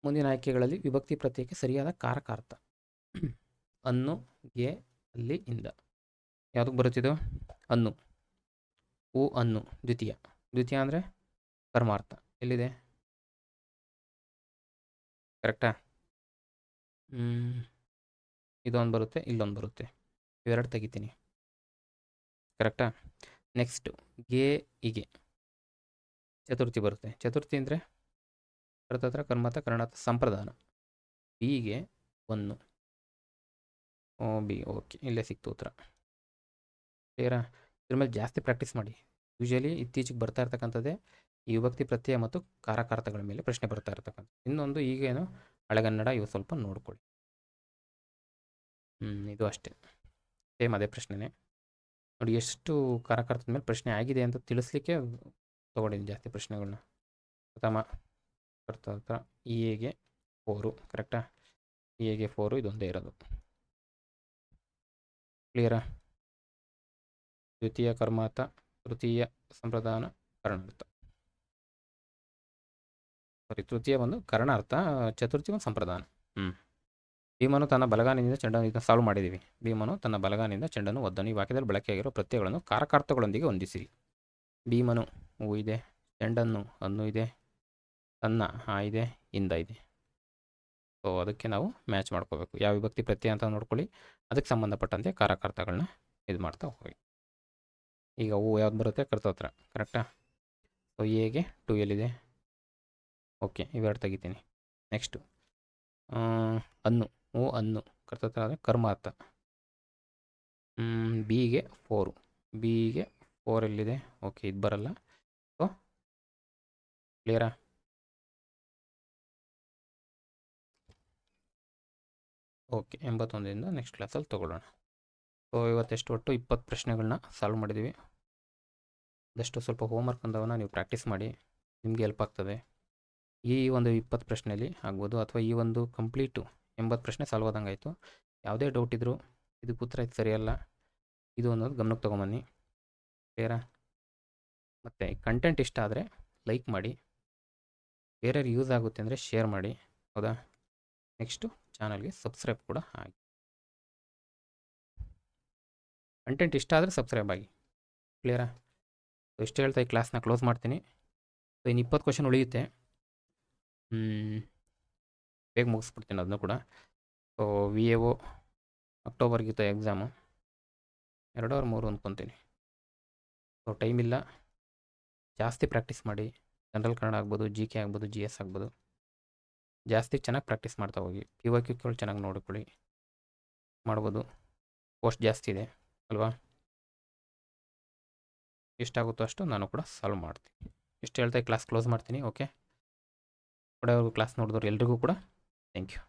ಮುಂದಿನ ಆಯ್ಕೆಗಳಲ್ಲಿ ವಿಭಕ್ತಿ ಪ್ರತ್ಯಯಕ್ಕೆ ಸರಿಯಾದ ಕಾರಕಾರ್ಥ. ಅನ್ನು, ಗೆ ಅಲ್ಲಿ ಇಂದ ಯಾವುದಕ್ಕೆ ಬರುತ್ತಿದ್ದು ಅನ್ನು ಉ ಅನ್ನು ದ್ವಿತೀಯ ದ್ವಿತೀಯ ಅಂದರೆ ಕರ್ಮಾರ್ಥ ಎಲ್ಲಿದೆ ಕರೆಕ್ಟಾ ಇದೊಂದು ಬರುತ್ತೆ ಇಲ್ಲೊಂದು ಬರುತ್ತೆ ಇವೆರಡು ತೆಗಿತೀನಿ ಕರೆಕ್ಟಾ ನೆಕ್ಸ್ಟು ಗೆ ಇಗೆ ಚತುರ್ಥಿ ಬರುತ್ತೆ ಚತುರ್ಥಿ ಅಂದರೆ ಕರ್ತತ್ರ ಕರ್ಮತ ಕರ್ಣಾತ ಸಂಪ್ರದಾನ ಬಿಗೆ ಒಂದು ಬಿ ಓಕೆ ಇಲ್ಲೇ ಸಿಕ್ತು ಉತ್ತರ ಕ್ಲಿಯರಾ ಇದ್ರ ಮೇಲೆ ಜಾಸ್ತಿ ಪ್ರಾಕ್ಟೀಸ್ ಮಾಡಿ ಯೂಶಲಿ ಇತ್ತೀಚೆಗೆ ಬರ್ತಾ ಇರ್ತಕ್ಕಂಥದ್ದೇ ಈ ವಿಭಕ್ತಿ ಪ್ರತ್ಯಯ ಮತ್ತು ಕಾರಕಾರ್ಥಗಳ ಮೇಲೆ ಪ್ರಶ್ನೆ ಬರ್ತಾ ಇರ್ತಕ್ಕಂಥ ಇನ್ನೊಂದು ಈಗೇನು ಹಳೆಗನ್ನಡ ಇವು ಸ್ವಲ್ಪ ನೋಡ್ಕೊಳ್ಳಿ ಇದು ಅಷ್ಟೇ ಸೇಮ್ ಅದೇ ಪ್ರಶ್ನೆನೇ ನೋಡಿ ಎಷ್ಟು ಕಾರಕಾರ್ಥದ ಮೇಲೆ ಪ್ರಶ್ನೆ ಆಗಿದೆ ಅಂತ ತಿಳಿಸ್ಲಿಕ್ಕೆ ತೊಗೊಂಡಿದ್ದೀನಿ ಜಾಸ್ತಿ ಪ್ರಶ್ನೆಗಳನ್ನ ಪ್ರಥಮ ಕರ್ತೃ ಎಗೆ 4 ಕರೆಕ್ಟಾ ಎಗೆ 4 ಇದೊಂದೇ ಇರೋದು ಕ್ಲಿಯರಾ ದ್ವಿತೀಯ ಕರ್ಮಾರ್ಥ ತೃತೀಯ ಸಂಪ್ರದಾನ ಕರ್ಣಾರ್ಥ ತೃತೀಯ ಒಂದು ಕರ್ಣಾರ್ಥ ಚತುರ್ಥಿ ಒಂದು ಸಂಪ್ರದಾನ ಭೀಮನು ತನ್ನ ಬಲಗಾನಿಂದ ಚೆಂಡನ್ನು ಇದನ್ನು ಸಾಲ್ವ್ ಮಾಡಿದ್ದೀವಿ ಭೀಮನು ತನ್ನ ಬಲಗಾನಿಂದ ಚೆಂಡನ್ನು ಒದ್ದನು ಈ ವಾಕ್ಯದಲ್ಲಿ ಬಳಕೆಯಾಗಿರುವ ಪ್ರತ್ಯಯಗಳನ್ನು ಕಾರಕಾರ್ಥಗಳೊಂದಿಗೆ ಹೊಂದಿಸಿರಿ ಭೀಮನು ಹೂ ಇದೆ ಚೆಂಡನ್ನು ಅನ್ನು ಇದೆ ತನ್ನ ಇದೆ ಇಂದ ಇದೆ ಸೊ ಅದಕ್ಕೆ ನಾವು ಮ್ಯಾಚ್ ಮಾಡ್ಕೋಬೇಕು ಯಾವ ವಿಭಕ್ತಿ ಪ್ರತ್ಯಯ ಅಂತ ನೋಡ್ಕೊಳ್ಳಿ ಅದಕ್ಕೆ ಸಂಬಂಧಪಟ್ಟಂತೆ ಕಾರಕಾರ್ಥಗಳನ್ನ ಇದು ಮಾಡ್ತಾ ಹೋಗಿ ಈಗ ಹೂ ಯಾವ್ದು ಬರುತ್ತೆ ಕರ್ತೋತ್ರ ಕರೆಕ್ಟಾ ಸೊ ಎಗೆ 2 ಎಲ್ಲಿದೆ ಓಕೆ ಇವೆರಡು ತೆಗಿತೀನಿ ನೆಕ್ಸ್ಟು ಅನ್ನು ಹೂ ಅನ್ನು ಕರ್ತೋತ್ರ ಅಂದರೆ ಕರ್ಮಾರ್ಥ ಬಿಗೆ 4 ಬಿಗೆ 4 ಎಲ್ಲಿದೆ ಓಕೆ ಇದು ಬರಲ್ಲ ಸೊ ಕ್ಲಿಯರಾ ಓಕೆ 81ರಿಂದ ನೆಕ್ಸ್ಟ್ ಕ್ಲಾಸಲ್ಲಿ ತೊಗೊಳ್ಳೋಣ ಸೊ ಇವತ್ತೆಷ್ಟು ಒಟ್ಟು 20 ಪ್ರಶ್ನೆಗಳನ್ನ ಸಾಲ್ವ್ ಮಾಡಿದ್ದೀವಿ ಅದಷ್ಟು ಸ್ವಲ್ಪ ಹೋಮ್ವರ್ಕ್ ಅಂದವನ್ನ ನೀವು ಪ್ರಾಕ್ಟೀಸ್ ಮಾಡಿ ನಿಮಗೆ ಹೆಲ್ಪ್ ಆಗ್ತದೆ ಈ ಒಂದು 20 ಪ್ರಶ್ನೆಯಲ್ಲಿ ಆಗ್ಬೋದು ಅಥವಾ ಈ ಒಂದು ಕಂಪ್ಲೀಟು 80 ಪ್ರಶ್ನೆ ಸಾಲ್ವ್ ಆದಂಗೆ ಆಯಿತು ಯಾವುದೇ ಡೌಟ್ ಇದ್ದರೂ ಇದಕ್ಕೆ ಉತ್ತರ ಇದು ಸರಿಯಲ್ಲ ಇದು ಅನ್ನೋದು ಗಮನಕ್ಕೆ ತೊಗೊಂಬನ್ನಿ ಕ್ಲಿಯರಾ ಮತ್ತು ಕಂಟೆಂಟ್ ಇಷ್ಟ ಆದರೆ ಲೈಕ್ ಮಾಡಿ ಬೇರೆಯವ್ರಿಗೆ ಯೂಸ್ ಆಗುತ್ತೆ ಅಂದರೆ ಶೇರ್ ಮಾಡಿ ಹೌದಾ ನೆಕ್ಸ್ಟು ಚಾನಲ್ಗೆ ಸಬ್ಸ್ಕ್ರೈಬ್ ಕೂಡ ಆಗಿ ಕಂಟೆಂಟ್ ಇಷ್ಟ ಆದರೆ ಸಬ್ಸ್ಕ್ರೈಬ್ ಆಗಿ ಕ್ಲಿಯರಾ ಸೊ ಇಷ್ಟು ಹೇಳ್ತಾ ಈ ಕ್ಲಾಸ್ನ ಕ್ಲೋಸ್ ಮಾಡ್ತೀನಿ ಸೊ ಇನ್ನು 20 ಕ್ವಶನ್ ಉಳಿಯುತ್ತೆ ಬೇಗ ಮುಗಿಸ್ಬಿಡ್ತೀನಿ ಅದನ್ನು ಕೂಡ ಸೊ VAO ಅಕ್ಟೋಬರ್ಗಿತ್ತು ಎಕ್ಸಾಮು 2 or 3 ಅಂದ್ಕೊತೀನಿ ಸೊ ಟೈಮ್ ಇಲ್ಲ ಜಾಸ್ತಿ ಪ್ರಾಕ್ಟೀಸ್ ಮಾಡಿ ಜನರಲ್ ಕನ್ನಡ ಆಗ್ಬೋದು GK ಆಗ್ಬೋದು GS ಆಗ್ಬೋದು ಜಾಸ್ತಿ ಚೆನ್ನಾಗಿ ಪ್ರಾಕ್ಟೀಸ್ ಮಾಡ್ತಾ ಹೋಗಿ PYQ ಚೆನ್ನಾಗಿ ನೋಡ್ಕೊಳ್ಳಿ ಮಾಡ್ಬೋದು ಪೋಸ್ಟ್ ಜಾಸ್ತಿ ಇದೆ ಅಲ್ವಾ ಎಷ್ಟಾಗುತ್ತೋ ಅಷ್ಟು ನಾನು ಕೂಡ ಸಾಲ್ವ್ ಮಾಡ್ತೀನಿ ಇಷ್ಟು ಹೇಳ್ತಾ ಕ್ಲಾಸ್ ಕ್ಲೋಸ್ ಮಾಡ್ತೀನಿ ಓಕೆ ಕಡೆಯವ್ರಿಗೂ ಕ್ಲಾಸ್ ನೋಡಿದವ್ರು ಎಲ್ರಿಗೂ ಕೂಡ ಥ್ಯಾಂಕ್ ಯು